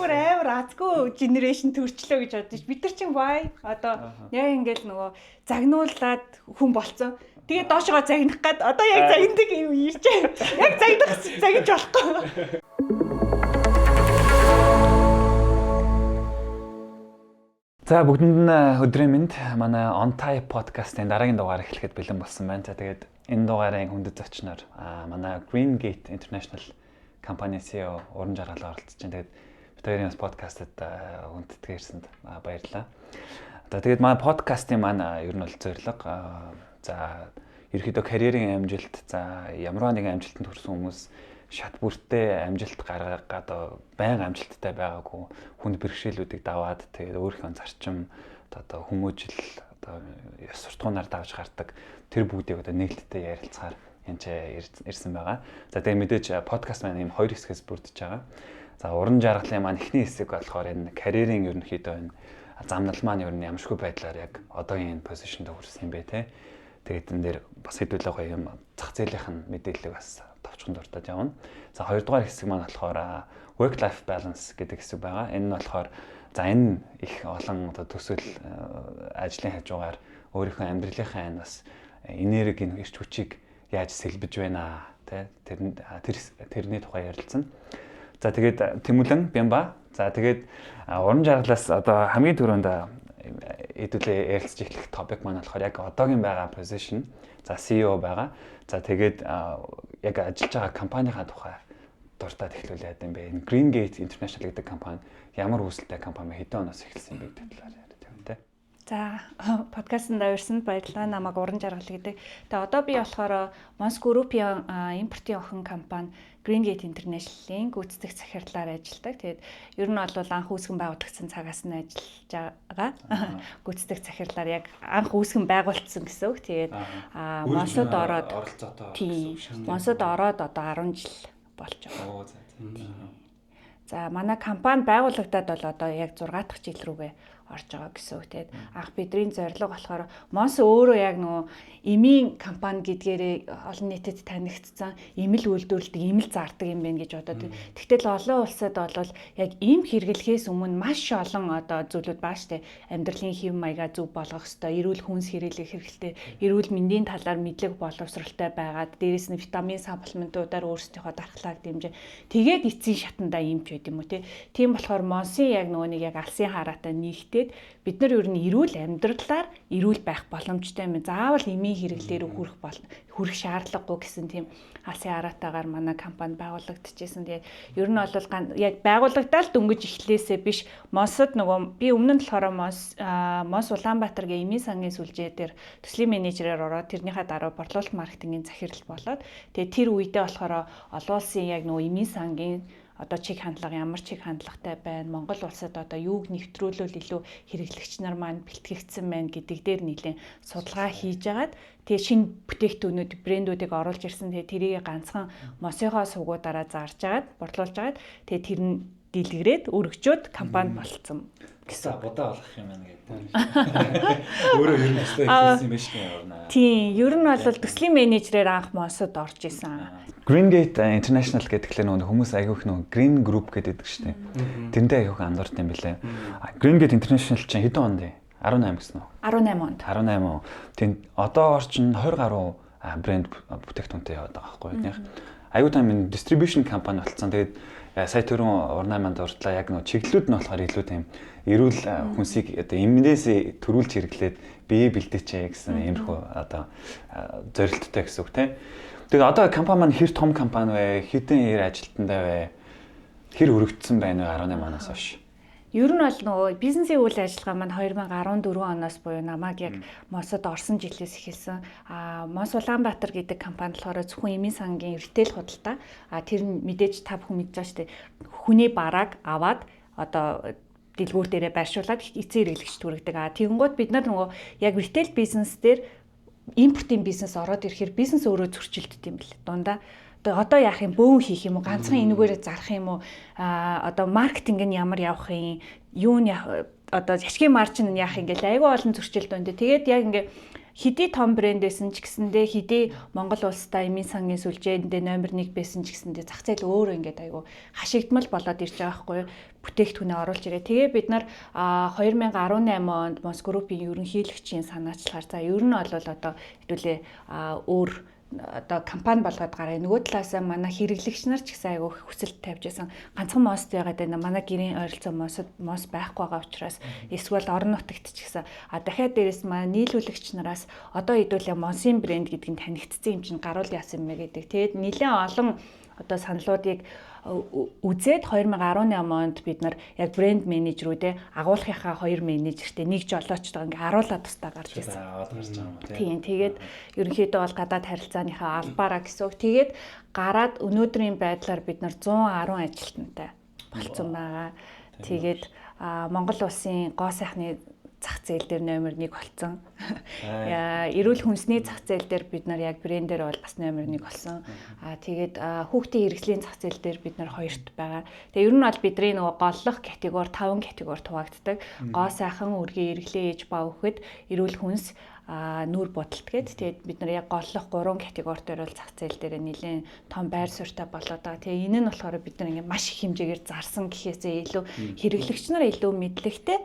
бүр амар азгүй генерашн төрчлөө гэж бодож бид нар чинь why одоо яг ингээд нөгөө загнуулаад хүн болцсон. Тэгээд доошоо загнах гээд одоо яг загнадаг юм ирж байна. Яг загнаж болохгүй. За бүгдэнд нь өдрийн мэнд. Манай On Type podcast-ийн дараагийн дугаар эхлэхэд бэлэн болсон байна. За тэгээд энэ дугаарын хүндэт зочноор манай Green Gate International компани CEO Уран Жаргал оролцож байна. Тэгээд бид хоёрын бас подкастад хүндэтгээ ирсэнд баярлалаа. За тэгээд манай подкастын ер нь бол зорилго за ерөөхдөө карьерийн амжилт, за ямар нэгэн амжилтанд хүрсэн хүмүүс шат бүртээ амжилт гаргаад байнга амжилттай байгаагүй хүнд бэрхшээлүүдийг даваад тэгээд өөрийнхөө зарчим одоо хүмүүжил одоо ёс суртахуунаар давж гардаг тэр бүгдийг одоо нээлттэй ярилцахаар энэ ирсэн байгаа. За тэгээд мэдээж подкаст маань ийм хоёр хэсгээс бүрдэж байгаа. За уран жаргалын маань эхний хэсэг болохоор энэ карьерийн ерөнхийдөө энэ замнал маань ер нь ямаршгүй байдлаар яг одоогийн энэ позишнд хүрсэн юм бэ те. Тэгээд энэ дээр бас хэдүүлээ гоё юм зах зээлийнх нь мэдээллийг бас товчхон дуртад явна. За хоёрдугаар хэсэг маань болохоор work life balance гэдэг хэсэг байгаа. Энэ нь болохоор за энэ их олон одоо төсөл ажлын хажуугаар өөрийнхөө амьдралынхаа энэ бас энерги эрч хүчийг яаж сэлбэж байна тий тэрний тухай ярилцсан. За тэгээд Тэмүлэн Бямба. За тэгээд уран жаргалаас одоо хамгийн түрүүнд хэдүүлээ ярилцж эхлэх топик маань болохоор яг одоогийн байгаа position. За CEO байгаа. За тэгээд яг ажиллаж байгаа компанийнхаа тухай дуртад эхлүүлээд юм бэ. Энэ Green Gate International гэдэг компани ямар үүсэлтэй компани хэдэн оноос эхэлсэн бэ гэдэг талаар яриад байна те. За подкастт авирсанд баярлалаа. Намайг Уран Жаргал гэдэг. Тэгээ одоо би болохоор Mons Group-ийн импортын охин компани Green Gate International-ийн гүйцэтгэх захирлаар ажилладаг. Тэгээд ер нь бол анх үүсгэн байгуулагдсан цагаас нь ажиллаж байгаа. Гүйцэтгэх захирлаар яг анх үүсгэн байгуулагдсан гэсэн үг. Тэгээд Монсод ороод Монсод ороод одоо 10 жил болж байгаа. За манай компани байгуулагдаад бол одоо яг 6 дахь жил рүүгээ орж байгаа гэсэн үг. Тэгээд анх бидний зорилго болохоор Монс өөрөө яг нөгөө эмийн компани гэдгээрээ олон нийтэд танигдсан, эмэл үйлдвэрлэдэг, эмэл зардаг юм байна гэж бодоод. Тэгтэл олон улсад бол яг эм хэрэглэхээс өмнө маш олон одоо зүйлүүд баа штэ. Амьдралын хэв маягаа зөв болгох ёстой, эрүүл хүнс хэрэглэх хэрэгтэй, эрүүл мэндийн талаар мэдлэг боловсралтай байгаад, дээрэс нь витамин саплементуудаар өөрсдийнхөө дархлааг дэмжиж тэгээд эцсийн шатандаа эмч байд юм уу те. Тийм болохоор Монсын яг нөгөө нэг яг алсын хараатай нэгтээд бид нар ер нь эрүүл амьдралаар эрүүл байх боломжтой юм. Заавал эмийн хэрэглээр хүрэх шаардлагагүй гэсэн тийм алсын хараатайгаар манай компани байгуулагдчихсэн. Тэгээд ер нь бол яг байгуулагдаад дөнгөж эхлээсээ биш Монсод нөгөө би өмнө нь болохоор Монс Улаанбаатаргийн эмийн сангийн сүлжээ дээр төслийн менежерээр ороод тэрнийхээ дараа борлуулалт маркетингийн захирал болоод тэгээд тэр үедээ болохоор олон улсын яг нөгөө эмийн сангийн одоо чиг хандлага ямар чиг хандлагатай байна, Монгол улсад одоо юуг нэвтрүүлвэл илүү хэрэглэгч нар маань бэлтгэгдсэн байна гэдэг дээр нэлээд судалгаа хийж агаад тэгээ шинэ бүтээгдэхүүнүүд, брэндүүдийг оруулж ирсэн. Тэгээ тэрийг ганцхан Мосынхоо сувгуудаараа зарж агаад, борлуулж агаад тэгээ тэр нь дэлгэрээд өргөжөөд компани болцсон гэсэн. Будаа болох юм байна гэдэг. Өөрөө ер нь өстой хэлсэн юм биш үү? Тийм, ер нь бол төслийн менежерээр анх Монсод орж исэн. Green Gate International гэдгээр нөгөө хүмүүс аягүйх нөгөө Green Group гэдэг шүү дээ. Тэндээ аягүйх анзаард юм билээ. Green Gate International чинь хэдэн онд вэ? 18 гэсэн үү? 18 онд. 18 он. Тэнд одоо орчин 20 гаруй брэнд бүтээгдэхүүнтэй яваад байгаа байхгүй юу? Аюу тань дистрибьюшн компани болсон. Тэгээд сая түрүүн урнаманд уртлаа яг нөгөө чиглэлүүд нь болохоор илүү тийм эрүүл хүнсийг одоо эмнээс төрүүлж хэрэглээд бие бэлдээчээ гэсэн иймэрхүү одоо зорилттой гэсэн үг тийм. Тэгээд одоо компани маань хэр том компани вэ? Хэдэн хэр ажилтнтай вэ? Хэр өргөгдсөн байна вэ 18 оноос хойш? Ер нь бол нөгөө бизнесийн үйл ажиллагаа маань 2014 оноос буюу намайг яг Монсод орсон жилээс эхэлсэн. Монс Улаанбаатар гэдэг компани болохоор зөвхөн эмийн сангийн ритейл худалдаа. Тэр нь мэдээж та бүхэн мэдж байгаа шүү дээ. Хүний барааг аваад одоо дэлгүүр дээрээ байршуулад эцсийн хэрэглэгч түргдэг. Тэгэнгүүт бид нар нөгөө яг ритейл бизнес дээр импортын бизнес ороод ирэхээр бизнес өөрөө зөрчилддөг юм бэл. Дундаа одоо яах юм, бөөн хийх юм уу, ганцхан энэгээрээ зарах юм уу, одоо маркетинг нь ямар явах юм, юу нь одоо ашигын маржин нь яах юм гээл айгүй олон зөрчилд байна. Тэгээд яг ингээ хэдий том брэнд байсан ч гэсэндээ хэдий Монгол улстай эмийн сангийн сүлжээндээ номер 1 байсан ч гэсэндээ зах зээл өөрөө ингээд айгу хашигдмал болоод ирж байгаа байхгүй юу? Бүтээгдэхүүнээ оруулж ирээ. Тэгээ бид нар 2018 онд Мос группийн ерөнхийлөгчийн санаачлагаар за ер нь бол одоо хэдүүлээ өөр одоо компани болгоод гараа. Нөгөө талаас манай хэрэглэгч нар ч гэсэн айгүй хүсэлт тавьж байсан. Ганцхан мост байгаад байна. Манай гэрийн ойролцоо мос байхгүй байгаа учраас эсвэл орон нутагт ч гэсэн дахиад дээрэс манай нийлүүлэгч нараас одоо хэдүүлээ мосын брэнд гэдэг нь танигдсан юм чинь гаруул яасан юм бэ гэдэг. Тэгээд нэлээд олон одоо саналуудыг үзээд 2018 онд бид нар яг брэнд менежерүүдээ агуулгынхаа 2 менежертэй нэг жолоочтой ингээ харуулаад тусдаа гарч ирсэн. Тийм. Тэгээд ерөнхийдөө бол гадаад харилцааныхаа албаараа гэсэн үг. Тэгээд гараад өнөөдрийн байдлаар бид нар 110 ажилтнтай болцсон байгаа. Тэгээд Монгол улсын гоо сайхны зах зээл дээр номер 1 болсон. Эрүүл хүнсний зах зээл дээр бид нар яг брэндээр бол бас номер 1 болсон. Тэгээд хүүхдийн хэрэгслийн зах зээл дээр бид нар 2-т байгаа. Тэгээ ер нь бол бидний нөгөө голлох категори 5 категорид хуваагддаг. Гоо сайхан, үргийн эргэлэн ээж ба хүүхэд, эрүүл хүнс, нүүр будалт гээд тэгээд бид нар яг голлох 3 категори дээр бол зах зээл дээр нэлээд том байр суурьтай болоод байгаа. Тэгээ энэ нь болохоор бид нар ингээ маш их хэмжээгээр зарсан гэхээсээ илүү хэрэглэгч нар илүү мэдлэгтэй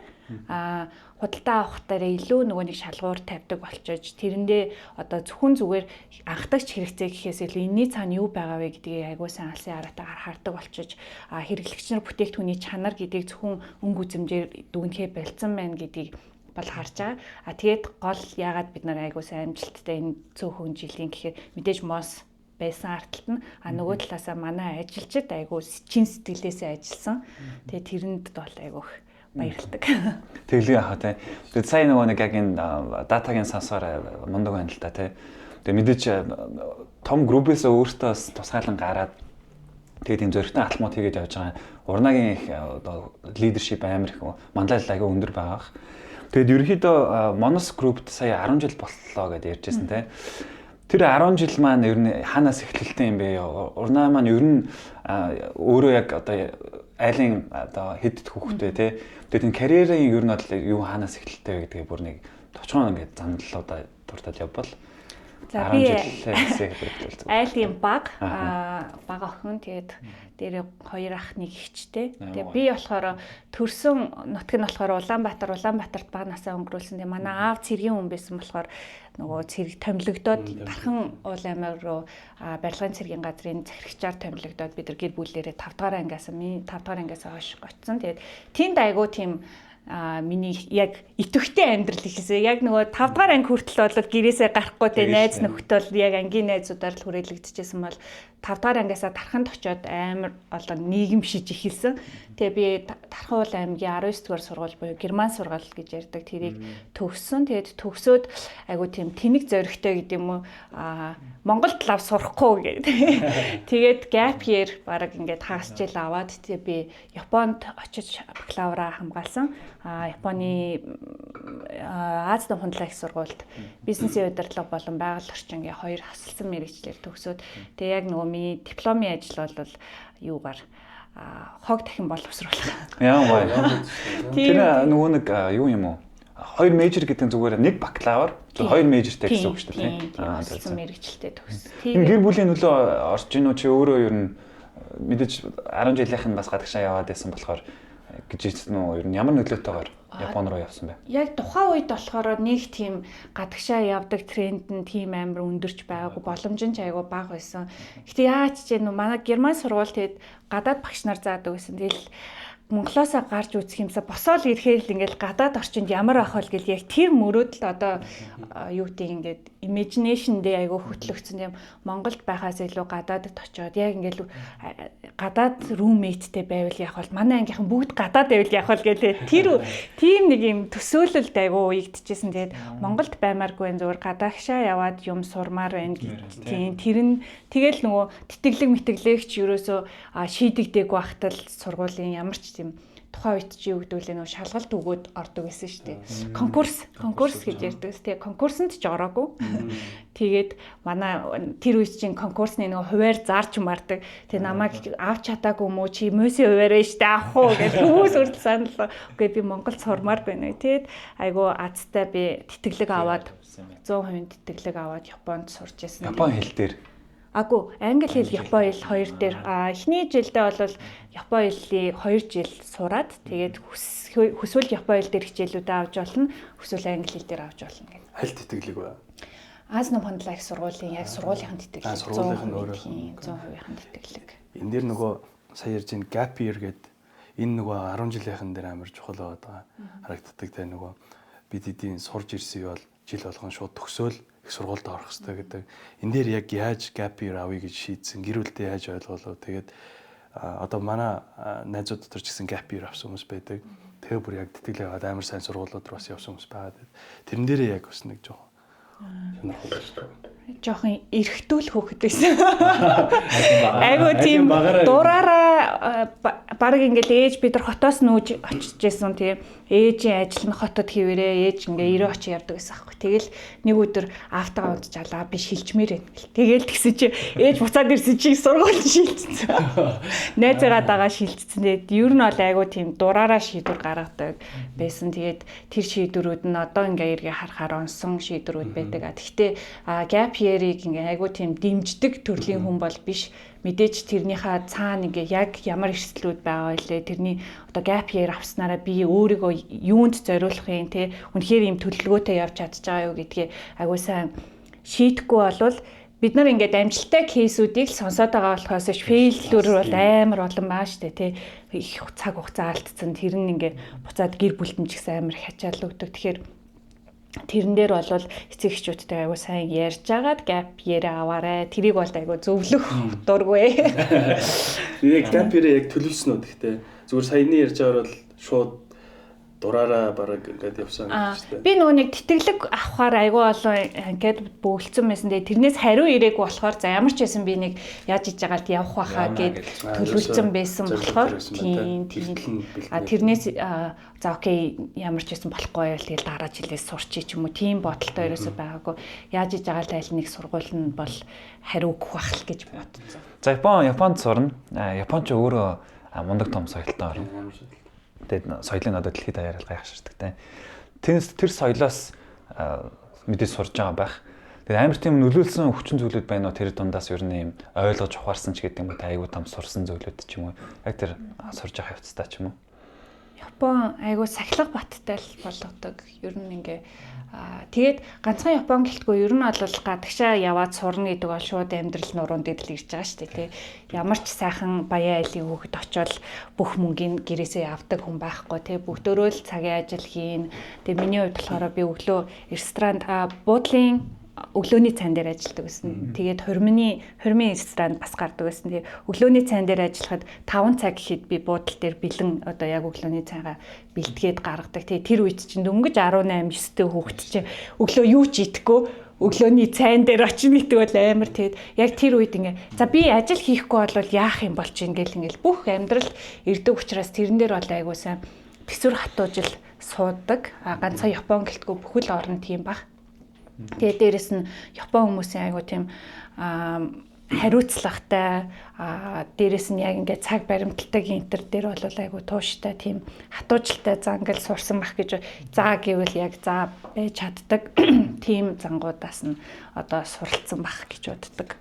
худалдаа авах дээр илүү нөгөө нэг шалгуур тавьдаг болчиж тэрэндээ одоо зөвхөн зүгээр анхдагч хэрэгцээ гэхээс илүү энэний цаана юу байгаа вэ гэдгийг айгуу сайн алсын хараатайгаар хардаг болчиж хэрэглэгч нар бүтээгдэхүүний чанар гэдгийг зөвхөн өнгө үзэмжээр дүгнэхээ болцсон байна гэдгийг бол харж байгаа. Тэгээд гол яагаад бид нар айгуу сайн амжилттай энэ цөөхөн жилийн гэхээр мэдээж мос байсан арталт нь нөгөө талаасаа манай ажилчид айгуу чин сэтгэлээсээ ажилласан. Тэгээд тэрэнд бол айгуух баярлалдаг. Тэглээ яхаа тий. Тэгээд сайн нөгөө нэг яг энэ датагийн сансаар мундаг байна л та тий. Тэгээд мэдээж том группээс өөртөө тусгаалan гараад тэгээд энэ зөрөгтэй алхмууд хийгээд явж байгаа. Урнагийн их одоо лидершип амар их манлайлал аяга өндөр байгаа. Тэгээд ерөнхийдөө Monos Group-т сая 10 жил боллоо гэдээ ярьжсэн тий. Тэр 10 жил маань ер нь хаанаас эхлэлтэй юм бэ? Урнаа маань ер нь өөрөө яг одоо айлын одоо хэд хүүхдээ тий. Тэгээд энэ карьерийн ер нь бол юу хаанаас эхэлтэй вэ гэдгийг бүр нэг товчхон ингээд зандлуудаа дуртад явбал. За би айлын баг охин тэгээд дээр 2 ах нэг эгчтэй. Тэгээд би болохоор төрсөн нутаг нь болохоор Улаанбаатарт баг насаа өнгөрүүлсэн. Тэгээд манай аав цэргийн хүн байсан болохоор нөгөө цэрэг томилогдоод дархан уул аймаг руу барилгын цэргийн газрын захирагчаар томилогдоод бид нар гэр бүлээрээ 5 дугаар ангиас хойш очсон. Тэгээд тэнд айгуу тийм миний яг идэвхтэй амьдрал ихээсээ яг нөгөө 5 дугаар анги хүртэл бол гэрээсээ гарахгүй те найз нөхдөд бол яг ангийн найзуудаар л хүрээлэгдэжсэн бол 5 дугаар ангиасаа тарханд очиод амар олон нийгэм шиж эхэлсэн. Тэгээ би Тархан уул аймгийн 19 дугаар сургууль буюу Герман сургууль гэж ярьдаг тэрийг төгссөн. Тэгээд төгсөөд айгу тийм тэнэг зоригтой гэдэг юм уу Монголд лав сурахгүй гэдэг. Тэгээд gap year баг ингээд хагас жил аваад тэгээ би Японд очиж бакалавра хамгаалсан. Японы Аз намын хөндлөх сургуульд бизнесийн удирдлага болон байгаль орчингийн 2 хасалсан мэргэжлэр төгсөөд тэгээ яг нөгөө миний дипломын ажил бол юугаар хог дахин боловсруулах. Яа гоё. Тэр нөгөө нэг юу юм уу? 2 мейжер гэдэг нь зүгээр нэг бакалавр, 2 мейжертэй гэсэн үг шүү дээ. Хасалсан мэргэжлтэй төгс. Энэ гэр бүлийн нөлөө орж ийн үү чи өөрөө ер нь мэдээж 10 жилийнх нь бас гадагшаа яваад байсан болохоор гэж хэлсэн үү? Ер нь ямар нөлөөтэйгээр Япон руу явсан бэ? Яг тухайн үед болохоор нэг тийм гадагшаа явдаг тренд нь тийм амар өндөрч байгаагүй, боломж нь ч айгүй бага байсан. Гэтэ яаж ч юм манай Герман сургууль тэгэд гадаад багш нар заадаг байсан. Тэгэл Монголоосаа гарч үзэх юмсаа босоол ирэхээр л ингээл гадаад орчинд ямар ах бол гэл яг тэр мөрөөдөл одоо юу гэдэг ингээд imagination дээр айгүй хөтлөгдсөн юм Монголд байхаас илүү гадаадд очиод яг ингээл гадаад roommate-тэй байвал яг бол манай ангийнхан бүгд гадаад байвал яг бол гэлээ тэр тийм нэг юм төсөөлөлд айгүй уягдчихсэн. Тэгээд Монголд баймааргүй зүгээр гадаашаа яваад юм сурмаар байна гэдэг. Тэр нь тэгэл нөгөө тэтгэлэг мэтгэлэгч ерөөсөө шийдэгдээгүй ахтал сургуулийн ямар ч тийм тухайн үед чи юу гэдэг вэ нөө шалгалт өгөөд ордог гэсэн шүү дээ. Конкурс гэж ярьдаг. Тэгээ конкурсанд ч ороогүй. Тэгээд манай тэр үед чинь конкурсны нөгөө хуваар зарч мардаг. Тэгээ намайг авч чадаагүй юм уу чи мөсийн хуваар байж та авах уу гэж хүмүүс үрдэл санал. Үгүй би Монголд сурмаар байна. Тэгээд айгу азтай би тэтгэлэг аваад 100% тэтгэлэг аваад Японд сурч ирсэн. Япон хэл дээр Агүй англи хэл Япон хэл 2 дээр эхний жилдээ бол Япон хэлийг 2 жил сураад тэгээд хүсвэл Япон хэл дээр хичээлүүдээ авч болно, хүсвэл англи хэл дээр авч болно гэх. Аль тэтгэлэг вэ? Аз нам хандлах сургуулийн яг сургуулийнхын тэтгэлэг. Сургуулийнх нь өөрөө 100% тэтгэлэг. Энэ дээр нөгөө сая ярьж байгаа gap year гэдэг энэ нөгөө 10 жилийнхэн дээр амар чухал байгаад байгаа. Харагддаг те нөгөө бид эдийн сурж ирсэн юу бол жил болгон шууд төгсөөл их сургуульд орох хэрэгтэй гэдэг. Энэ дээр яг яаж gap year авъя гэж шийдсэн, гэр бүлдээ яаж ойлголоо. Тэгээд одоо манай найзууд дотор ч гэсэн gap year авсан хүмүүс байдаг. Тэгээ бүр яг тэтгэлээ аваад амар сайн сургуулиуд руу бас явсан хүмүүс байгаа. Тэрэн дээрээ яг бас нэг жоохон сонирхолтой шүү дээ. Жохон эргэтүүл хөөхд байсан. Айгу тийм дураараа баг ингээл ээж бид нар хотоос нүүж очиж исэн тийм ээжийн ажил нь хотод хийвэрээ ээж ингээ ирээ очиж явдаг гэсэн аахгүй. Тэгэл нэг өдөр автагаа унтжаалаа би шилжмээр байна гэл. Тэгэл тэгсэн чи ээж буцаад ирсэн чи сургууль шилжсэн. Найзаагаа дагаа шилжсэн. Тэгээд ер нь бол айгу тийм дураараа шийдвэр гаргадаг байсан. Тэгээд тэр шийдвэрүүд нь одоо ингээ эргээ харахаар онсон шийдвэрүүд байдаг. Гэхдээ gap year-ийг ингээ айгу тийм дэмждэг төрлийн хүн бол биш. Мэдээж тэрнийхээ цаана ингээ яг ямар эрсдлүүд байгаа вэ? Тэрний одоо gap year авснараа би өөрийгөө юунд зориулах юм те үнэхээр юм төлөвлөгөөтэй явж чадж байгаа юу гэдгийг айгу сайн шийдэхгүй болвол бид нар ингээд амжилттай кейсүүдийг л сонсоод байгаа болохоос фейллүүд бол амар олон байгаа шүү дээ тий их цаг хугацаа алдсан тэр нь ингээ буцаад гэр бүлтэн ч гэсэн амар хачаал өгдөг. Тэгэхээр тэрэн дээр бол эцэг эхчүүдтэй айгу сайн ярьж агаад gap year аваарэ. Тэрийг бол айгу зөвлөх дургүй. Яг gap year яг төлөвлөсөн үү гэхдээ зүгээр саяны ярьж байгаа бол шууд дураараа бараг ингээд явсан гэж байна. Би нөгөө нэг тэтгэлэг авахаар айгүй олон ингээд бөөлцөн байсан. Тэгээ тэрнээс хариу ирээгүй болохоор за ямар ч байсан би нэг яаж иж байгаад явах байхаа гэд төлөвлөсөн байсан болохоор тийм тэрнээс за окей ямар ч байсан болохгүй байл тэгэл дараа жилээс сурчий ч юм уу тийм бодолтой ерөөсөй байгаагүй. Яаж иж байгаа тайл нэг сургууль нь бол хариу өгөх байх л гэж бодсон. За Японд сурна. Япон ч өөрөө мундаг том соёлтой орн. Тэгээд соёлын одоо дэлхийд даяар гайхширдаг те. Тэр соёлоос мэдээж сурж байгаа байх. Тэгээд амар тийм нөлөөлсөн хүчин зүйлүүд байна уу тэр дундаас ер нь юм ойлгож ухаарсан ч гэдэг юм уу айгуу том сурсан зүйлүүд ч юм уу. Яг тэр сурж байгаа явцдаа ч юм уу. Япон айгуу сахилга баттай л болгодог. Ер нь ингээ тэгээд ганцхан Япон гэлтгүй ер нь бол гадагшаа яваад сурна гэдэг бол шууд амьдрал нуруунд идэл ирж байгаа шүү дээ тий. Ямар ч сайхан баян айлын хүүхэд очиод бүх мөнгөний гэрээсээ авдаг хүн байхгүй тий. Бүгдөө л цагийн ажил хийн. Тэгээд миний хувьд болохоор би өглөө ресторанд буудлын өглөөний цайн дээр ажилладаг гэсэн. Тэгээд хормын ресторанд бас гардаг гэсэн. Тэгээд өглөөний цайн дээр ажиллахад 5 цаг гэхэд би буудал дээр бэлэн одоо яг өглөөний цайгаа бэлтгээд гаргадаг. Тэгээд тэр үед чинь дөнгөж 18 9-тэй хүүхэд чинь өглөө юу ч идэхгүй өглөөний цайн дээр очино гэдэг бол амар тэгээд яг тэр үед ингээ за би ажил хийхгүй бол яах юм бол чинь ингээл бүх амьдралд ирдэг учраас тэрэн дээр бол айгуу сайн төсвөр хатуужил суудаг. Ганцхан Япон гэлтгүй бүхэл орн тийм баг. Тэгээд дээрэс нь Япон хүмүүсийн айгуу тийм хариуцлагатай дээрэс нь яг ингээд цаг баримталтай гинтер дээр бол айгуу тууштай тийм хатуужилтай зангал сурсан бах гэж заа гэвэл яг заа байж чаддаг тийм зангуудаас нь одоо суралцсан бах гэж боддог.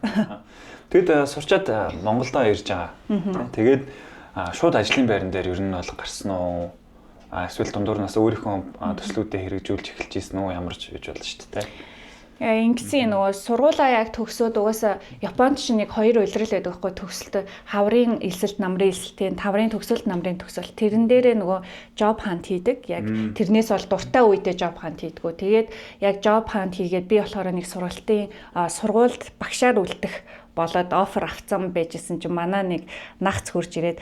Тэгэд сурчаад Монголдо ирж байгаа. Тэгээд шууд ажлын байран дээр ер нь бол гарсан уу? Эсвэл дундуурнаас өөрийнхөө төслүүдэд хэрэгжүүлж эхэлж ийсэн үү ямар ч гэж болно шүү дээ. Ингэсэн нөгөө сургуулаа яг төгсөөд угаасаа Японд ч нэг 2 улирал байдаг байхгүй төгсөлтөд хаврын элсэлт намрын элсэлтийн таврын төгсөлт намрын төгсөлт тэрэн дээрээ нөгөө job hunt хийдэг. Яг тэрнээс бол дуртай үедээ job hunt хийдгүү. Тэгээд яг job hunt хийгээд би болохоор нэг сургуульд багшаар үлдэх болоод офер авцсан байжсэн чинь манай нэг нагц хурж ирээд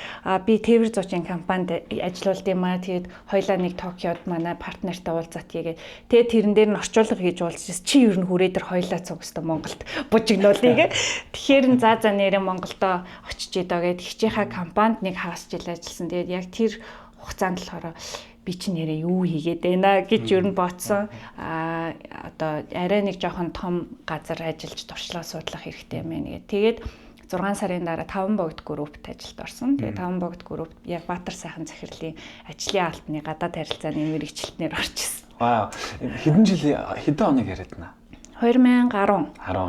би тээвэр зуучин компанид ажиллаулд юм аа. Тэгээд хоёлаа нэг Токиод манай партнертай уулзаад хийгээд тэгээд тэрэн дээр нь орчуулга хийж уулзчихсан. Чи ер нь хүрээ дээр хоёлаа цуг өстө Монголд бужигнуулъя гэ. Тэгэхээр за нэрээ Монголдо очиж идөө гэд хичээхаа компанид нэг хагас жил ажилласан. Тэгээд яг тэр хугацаанд болохоор би чи нэрээ юу хийгээд байна гэж ер нь бодсон. Одоо арай нэг жоохон том газар ажиллаж туршлага судлах хэрэгтэй юм байна. Тэгээд 6 сарын дараа 5 богд группт ажилд орсон. Тэгээд 5 богд группт яг Баатар сайхан захирлын ажлын албаны гадаад харилцааны мэрэгчлэлтнэр орчихсон. Вау. Хэдэн хоног яриад байна? 2010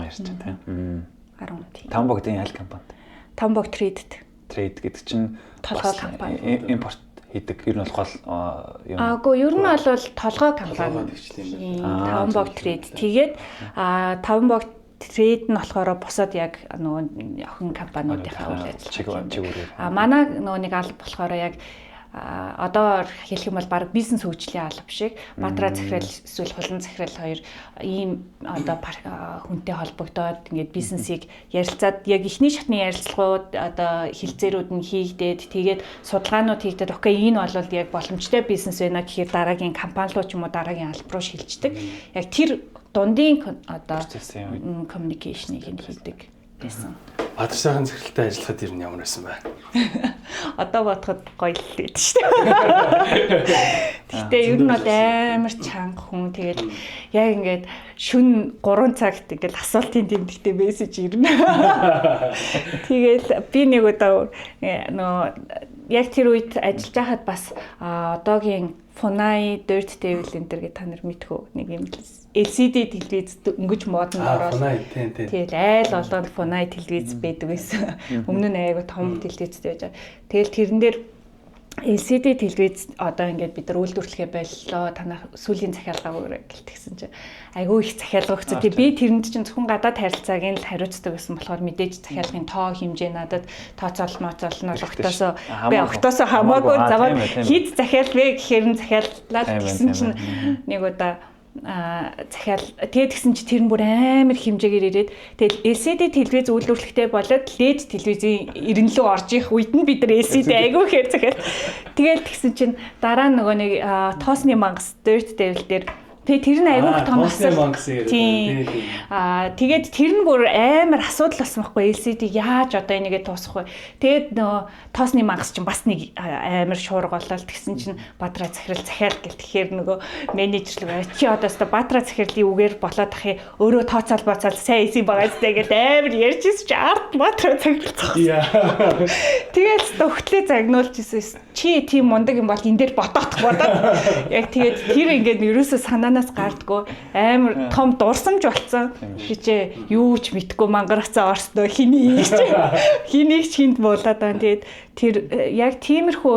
ярьж байна тийм. 10. 5 богдын аль компанид? 5 богд Trade гэдэг чинь толгой компани. Импорт хийдэг. Ер нь бол юм. Аагүй ер нь бол толгой компани. 5 богд Trade. Тэгээд 5 богд Trade нь болохоор бусад яг нөгөө охин компаниудынхаа үйл ажиллагаа. Манай нөгөө нэг алба болохоор яг одоо хэлэх юм бол баг бизнес хөгжлийн алба шиг Баатар захирал эсвэл Хулан захирал хоёр ийм одоо хүнтэй холбогдоод ингээд бизнесийг ярилцаад яг эхний шатны ярилцлагууд одоо хилцээрүүд нь хийгдээд тэгээд судалгаанууд хийгдээд окей энэ бол яг боломжтой бизнес байна гэхээр дараагийн компани руу ч юм уу дараагийн алба руу шилждэг. Яг тэр дундын одоо communication-ыг хийдэг гэсэн. Баатар сайхан захиралтай ажиллахад ер нь ямар байсан бэ? Одоо бодоход гоё л дээ шүү дээ. Гэхдээ ер нь бол амар чанга хүн. Тэгээд яг ингээд шүн 3 цагт ингээд асуултын тэмдэгтээ мессеж ирнэ. Тэгээд би нэг удаа яг тэр үед ажиллаж байхад бас одоогийн Funai Dirt Devil энэ гэж та нар мэдхүү нэг юм LCD телевиз өнгөж модонд ороод тэгэл айл болгонд Funai телевиз байдаг байсан. Өмнө нь айгу том телевизтэй байж. Тэгэл тэрэн дээр LCD телевиз одоо ингээд бид нар үйлдвэрлэхэ боллоо. Танах сүүлийн захиалгаа өгөрэй гэлтгсэн чинь айгүй их захиалга өгсөн. Тэг би тэрэнд чинь зөвхөн гадаад харилцааг нь л хариуцдаг гэсэн болохоор мэдээж захиалгын тоо хэмжээ надад тооцоол моцоол нь октоосоо би октоосоо хамаагүй заваа хит захиалвэ гэхээр нь захиаллаа гэсэн чинь нэг удаа захиал тэгээд тэгсэн чи тэр нь бүр амар хэмжээгээр ирээд тэгээд LCD телевиз үйлдвэрлэхтэй болоод LED телевизийн ирэнлүү орж их үед нь бид нар LCD айгүй ихээр захиал тэгээд тэгсэн чинь дараа нөгөө нэг тоосны мангас Dirt Devil дээр тэгээд тэр нь айгүй том асуулт. Тийм. Тэгээд тэр нь бүр амар асуудал болсон байхгүй LCD яаж одоо энийгээ туусгах вэ? Тэгээд нөө тоосны мангас чинь бас нэг амар шуурга болол тэгсэн чинь Баатар захирал захиал гэл тэгэхээр нөгөө менежерлэг чи одоо өстө Баатар захирлын үгээр болоод ахи өөрөө тооцоол боцоол сайн эсэ байгаа зү гэдэг амар ярьж ирсэн чи арт Баатар захирал. Тэгээд өгтлээ загнуулж ирсэн. Чи тийм мундаг юм бол энэ дээр бодоодох бодоод яг тэгээд тэр ингээд ерөөсөө санаанаас гардггүй амар том дурсамж болцсон. Хичээ юу ч мэдгүй мангарцаа орсноо хинийг ч хинт болоод байна. Тэгээд тэр яг тиймэрхүү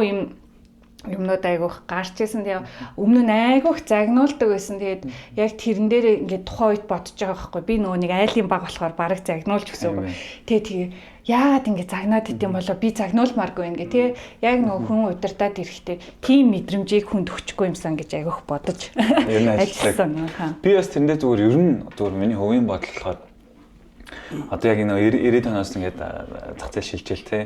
юмнууд айгүйх гарч ирсэн. Тэгээ өмнө нь айгүйх загнуулдаг байсан. Тэгээд яг тэрэн дээр ингээд тухайн үед бодож байгаа байхгүй. Би нөгөө нэг айлын баг болохоор бараг загнуулж өгсөн. Тэгээ яагаад ингэ загнаад идэм болоо би загнуулмааргүй байна гэ тий яг нөгөө хүн удирдаад ирэхдээ тийм мэдрэмжийг хүнд өгчихгүй юмсан гэж айгүйх бодож ажилласан. Би бас тэндээ зүгээр миний хувийн бодол болохоор одоо яг энэ 90 оноос ингээд зах зээл шилжээл тий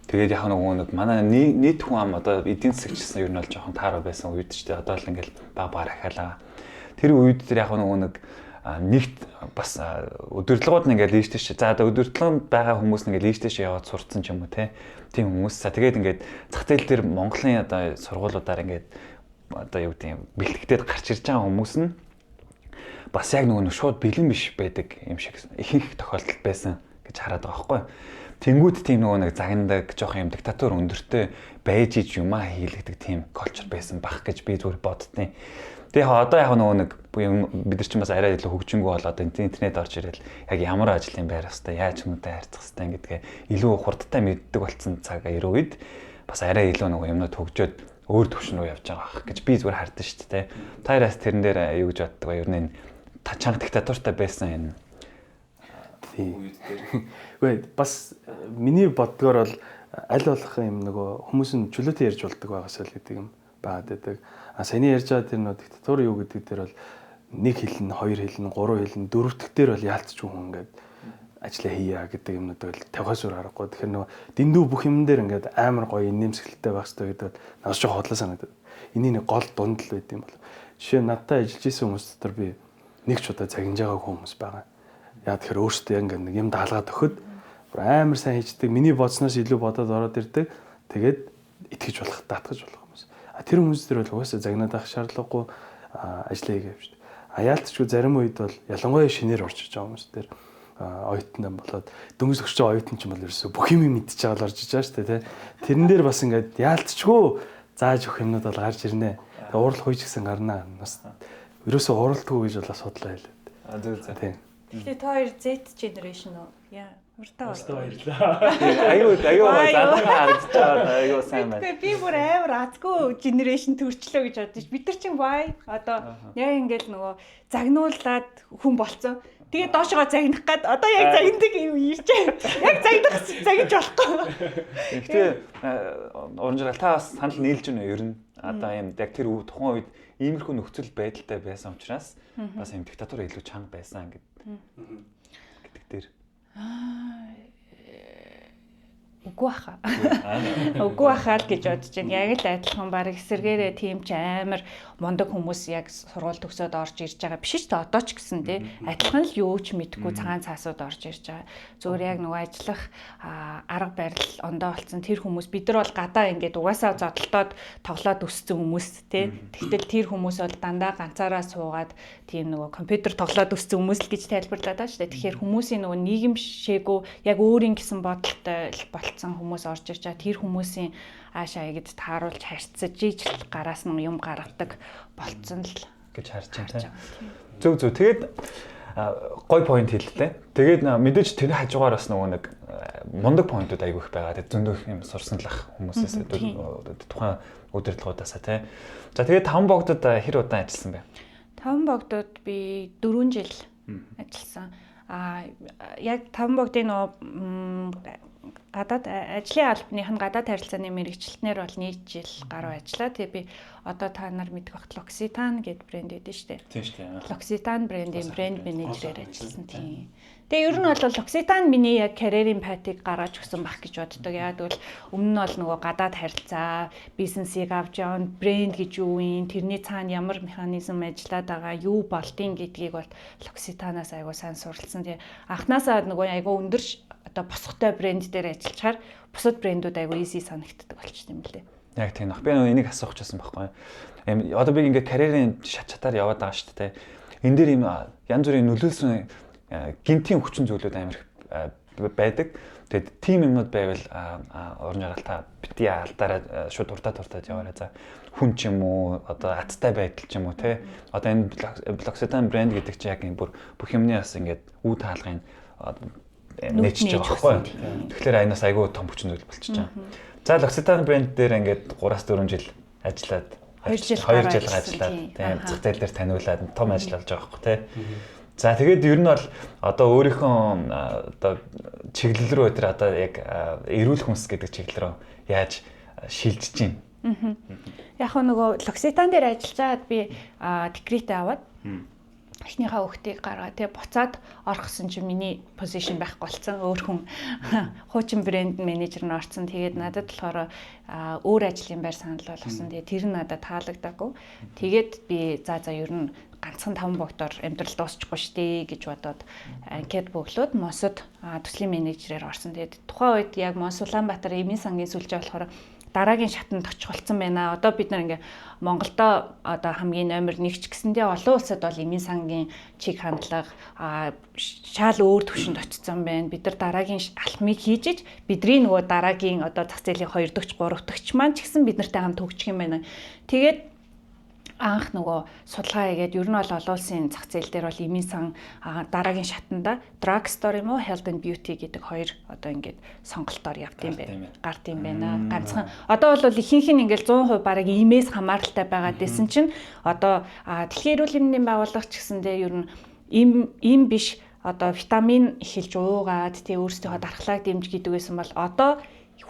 тэгээд яг нэг манай нийт хүн ам одоо эдийн засагчсан ер нь бол жоохон таараа байсан үед ч тий одоо л ингээд баг ахаалаа тэр үед тэр яг нэг нэгт бас өдөрлөгүүд нь ингээд лийштэй шээ. За одоо өдөрлөг байгаа хүмүүс нь ингээд лийштэй яваад сурцсан ч юм уу те. Тийм хүмүүс. За тэгээд ингээд зах зээл дээр Монголын одоо сургуулиудаар ингээд одоо юу гэдэг юм бэлтгэдэг гарч ирж байгаа хүмүүс нь бас яг нөгөө шууд бэлэн биш байдаг юм шиг их тохиолдол байсан гэж хараад байгаа байхгүй. Тэнгүүд тийм нөгөө нэг загнадаг жоох юм диктатур өндөртэй байж иж юмаа хийлэгдэг тийм колчр байсан бах гэж би зүгээр боддیں۔ Тэгээ одоо яг нөгөө нэг бид нар ч бас арай илүү хөгжингүү болоод интернет орж ирэл яг ямар ажлын байр хэвээр яаж хүмүүстээ харьцах хэвээр гэдгээ илүү хурдтай мэддэг болсон цаг ирэх үед бас арай илүү нөгөө юмнууд хөгжөөд өөр төвшин рүү явж байгаа гэж би зүгээр хардсан шүү дээ. Та яраас тэрэн дээр юу гэж боддог вэ? Ер нь чанга диктатуртай байсан энэ үед дээр. Үгүй бас миний боддгоор бол аль болох юм нөгөө хүмүүс нь чөлөөтэй ярьж болдог байгаас л гэдэг юм байгаад байдаг. Саяны ярьж байгаа тэр нөө диктатур юу гэдэг дээр бол нэг хэлнэ, хоёр хэлнэ, гурван хэлнэ, дөрөвдөх дээр бол яалтчгүй хүн ингээд ажлаа хийя гэдэг юмнууд бол тавхаас өөр аргагүй. Тэгэхээр нөгөө дэндүү бүх юм дээр ингээд амар гоё нэмсгэлтэй байх хэрэгтэй гэдэг бол нас жоо хотлоо санагдаад. Энийг нэг гол дунд л байд юм бол. Жишээ нь надтай ажиллаж исэн хүмүүс дотор би нэг ч удаа загинж байгаа хүмүүс байгаа. Яа тэгэхээр өөртөө ингээд нэг юм даалгаад өгөхөд амар сайн хийждэг. Миний бодсноос илүү бодоод ороод ирдэг. Тэгээд итгэж болох, даатгаж болох хүмүүс. Тэр хүмүүс төр бол угаасаа загнаад авах шаардлагагүй ажиллая гэв шүү дээ. Яалтчгүй зарим үед бол ялангуяа шинээр орж иж байгаа хүмүүс төр оюутан болоод дөнгөж өгч байгаа оюутан ч юм бол ерөөсө бүх юм мэдчихэж байгаа л орж иж байгаа шүү дээ. Тэрэн дээр бас ингээд яалтчгүй зааж өгөх юмнууд бол гарч ирнэ. Уурал хууч гэсэн гарнаа. Бас ерөөсө ууралдгүй гэж бол асуудал байлаа. Зөв. Тийм. Тэгэхээр та хоёр Z generation уу? Яа, уртаа баярлаа. Аюу заалгаа харагдаж байгаа. Аюу сайн байна. Би бүр амар азгүй generation төрчлөө гэж бодож. Бид нар чинь Y одоо яг ингээд нөгөө загнуулаад хүн болцсон. Тэгээд доошоо загнах гад одоо яг загнадаг юм ирж байна. Яг загнаж болохгүй. Гэхдээ уран жаргал та бас санал нийлж байна ер нь. Одоо юм яг тэр тухайн үед иймэрхүү нөхцөл байдалтай байсан учраас бас юм диктатур илүү чанга байсан гэдэг дээр. Үгүй баха. Үгүй баха л гэж бодож байна. Яг л адилхан баг эсэргээрээ тийм ч амар мундаг хүмүүс яг сургууль төгсөөд орж ирж байгаа биш ч одоо ч гэсэн тий. Адилхан л юу ч мэдгүй цагаан цаасууд орж ирж байгаа. Зүгээр яг нөгөө ажиллах арга барил ондоо болцсон тэр хүмүүс бид нар бол гадаа ингээд угаасаа зодтолтоод тоглоод өссөн хүмүүс тий. Тэгтэл тэр хүмүүс бол дандаа ганцаараа суугаад тийм нөгөө компьютер тоглоод өссөн хүмүүс л гэж тайлбарлаад байгаа шүү дээ. Тэгэхээр хүмүүсийн нөгөө нийгэм шигүү яг өөрийн гэсэн бодолтой хүмүүс орж ирж байгаа. Тэр хүмүүсийн аашаа игэд тааруулж харьцаж ижил гараас нь юм гаргадаг болцсон л гэж харж байна. Зөв. Тэгээд гой point хэллээ. Тэгээд мэдээж тэр хажуугаар бас нөгөө нэг мундаг поинтууд айгүйх байгаа. Тэгээд зөндөх юм сурсан л ах хүмүүсээс тухайн удирдлагуудаасаа тий. За тэгээд таван богдод хэр удаан ажилласан бэ? Таван богдод би 4 жил ажилласан. Яг таван богдын нөгөө гадаад ажлын албаных нь гадаад харилцааны мэргэжилтнэр бол нийт жил гаруй ажиллаа. Тэгээ би одоо та нар мэдэх бах L'Occitane гэдэг брэнд байдаг шүү дээ. Тийм шүү дээ. L'Occitane брэндийн брэнд менежерээр ажилласан тийм. Тэгээ ер нь бол L'Occitane миний яг карьерийн патыг гаргаж өгсөн бах гэж боддог. Яг тэгвэл өмнө нь бол нөгөө гадаад харилцаа, бизнесийг авч явна, брэнд гэж юу юм, тэрний цаана ямар механизм ажиллаад байгаа, юу болтын гэдгийг бол L'Occitane-аас айгуу сайн суралцсан. Тэгээ анханасаа нөгөө айгуу өндөр одоо босготой брэнд дээр ажиллахаар бусад брэндүүд айгуу easy санагддаг болчихсон юм лээ. Яг тийм нөх. Би энийг асуух гэсэн байхгүй. Одоо би ингээд карьерийн шатаар яваад байгаа шүү дээ. Энэ дээр юм янз бүрийн нөлөөлсөн гинтийн хүчин зүйлүүд амар байдаг. Тэгээд тим юмнууд байвал уран жаргалтаа бити алдаараа шууд уртаад яваарай. За хүн ч юм уу одоо аттай байдал ч юм уу те. Одоо энэ L'Occitane брэнд гэдэг чинь яг юм бүр бүх юмны бас ингээд үе таалгын нээчихэж байгаа байхгүй. Тэгэхээр аянаас айгүй том хүчин зүйл болчихж байгаа. За L'Occitane брэнд дээр ингээд 3-4 жил ажиллаад 2 жил ажиллаад тийм зах зээл дээр таниулаад том ажил болж байгаа байхгүй тий. За тэгээд ер нь бол одоо өөрийнхөө одоо чиглэл рүү тэр одоо яг эрүүл хүнс гэдэг чиглэл рүү яаж шилжиж чинь. Яг нөгөө L'Occitane дээр ажиллаад би декрет аваад эхнийхээ хүүхдийг гаргаа тэгээ буцаад орохсон чинь миний позишн байхгүй болсон. Өөр хүн хуучин брэнд менежер нь орсон. Тэгээд надад болохоор өөр ажлын байр санал болгосон. Тэгээ тэр нь надад таалагдаагүй. Тэгээд би за ер нь ганцхан 5 богдоор амьдрал дуусчихгүй штэ гэж бодоод анкет бөглөөд Монсод төслийн менежерээр орсон. Тэгээд тухайн үед яг Монс Улаанбаатар эмийн сангийн сүлжээ болохоор дараагийн шатанд очих болсон байна. Одоо бид нар ингээ Монголдо одоо хамгийн номер 1 ч гэсэндээ олон улсад бол эмийн сангийн чиг хандлага шал өөр төвшөнд очсон байна. Бид нар дараагийн алхмыг хийж бидний нөгөө дараагийн одоо зах зээлийн 2 дахь 3 дахьч маань ч гэсэн бид нартай хамт хөгжих юм байна. Тэгээд анх нөгөө судалгаа хийгээд ер нь бол олон улсын зах зээл дээр бол эмийн сан дараагийн шатанда drug store юм уу health and beauty гэдэг хоёр одоо ингээд сонголтоор явд юм байна. Гард юм байна. Ганцхан одоо бол ихэнх нь ингээд 100% бараг имээс хамааралтай байгаа дэсэн чинь одоо дэлхийн эрүүл мэндийн байгууллага ч гэсэндээ ер нь им биш одоо витамин эхэлж уугаад тий өөрсдийнхөө дархлааг дэмж гэдэг байсан бол одоо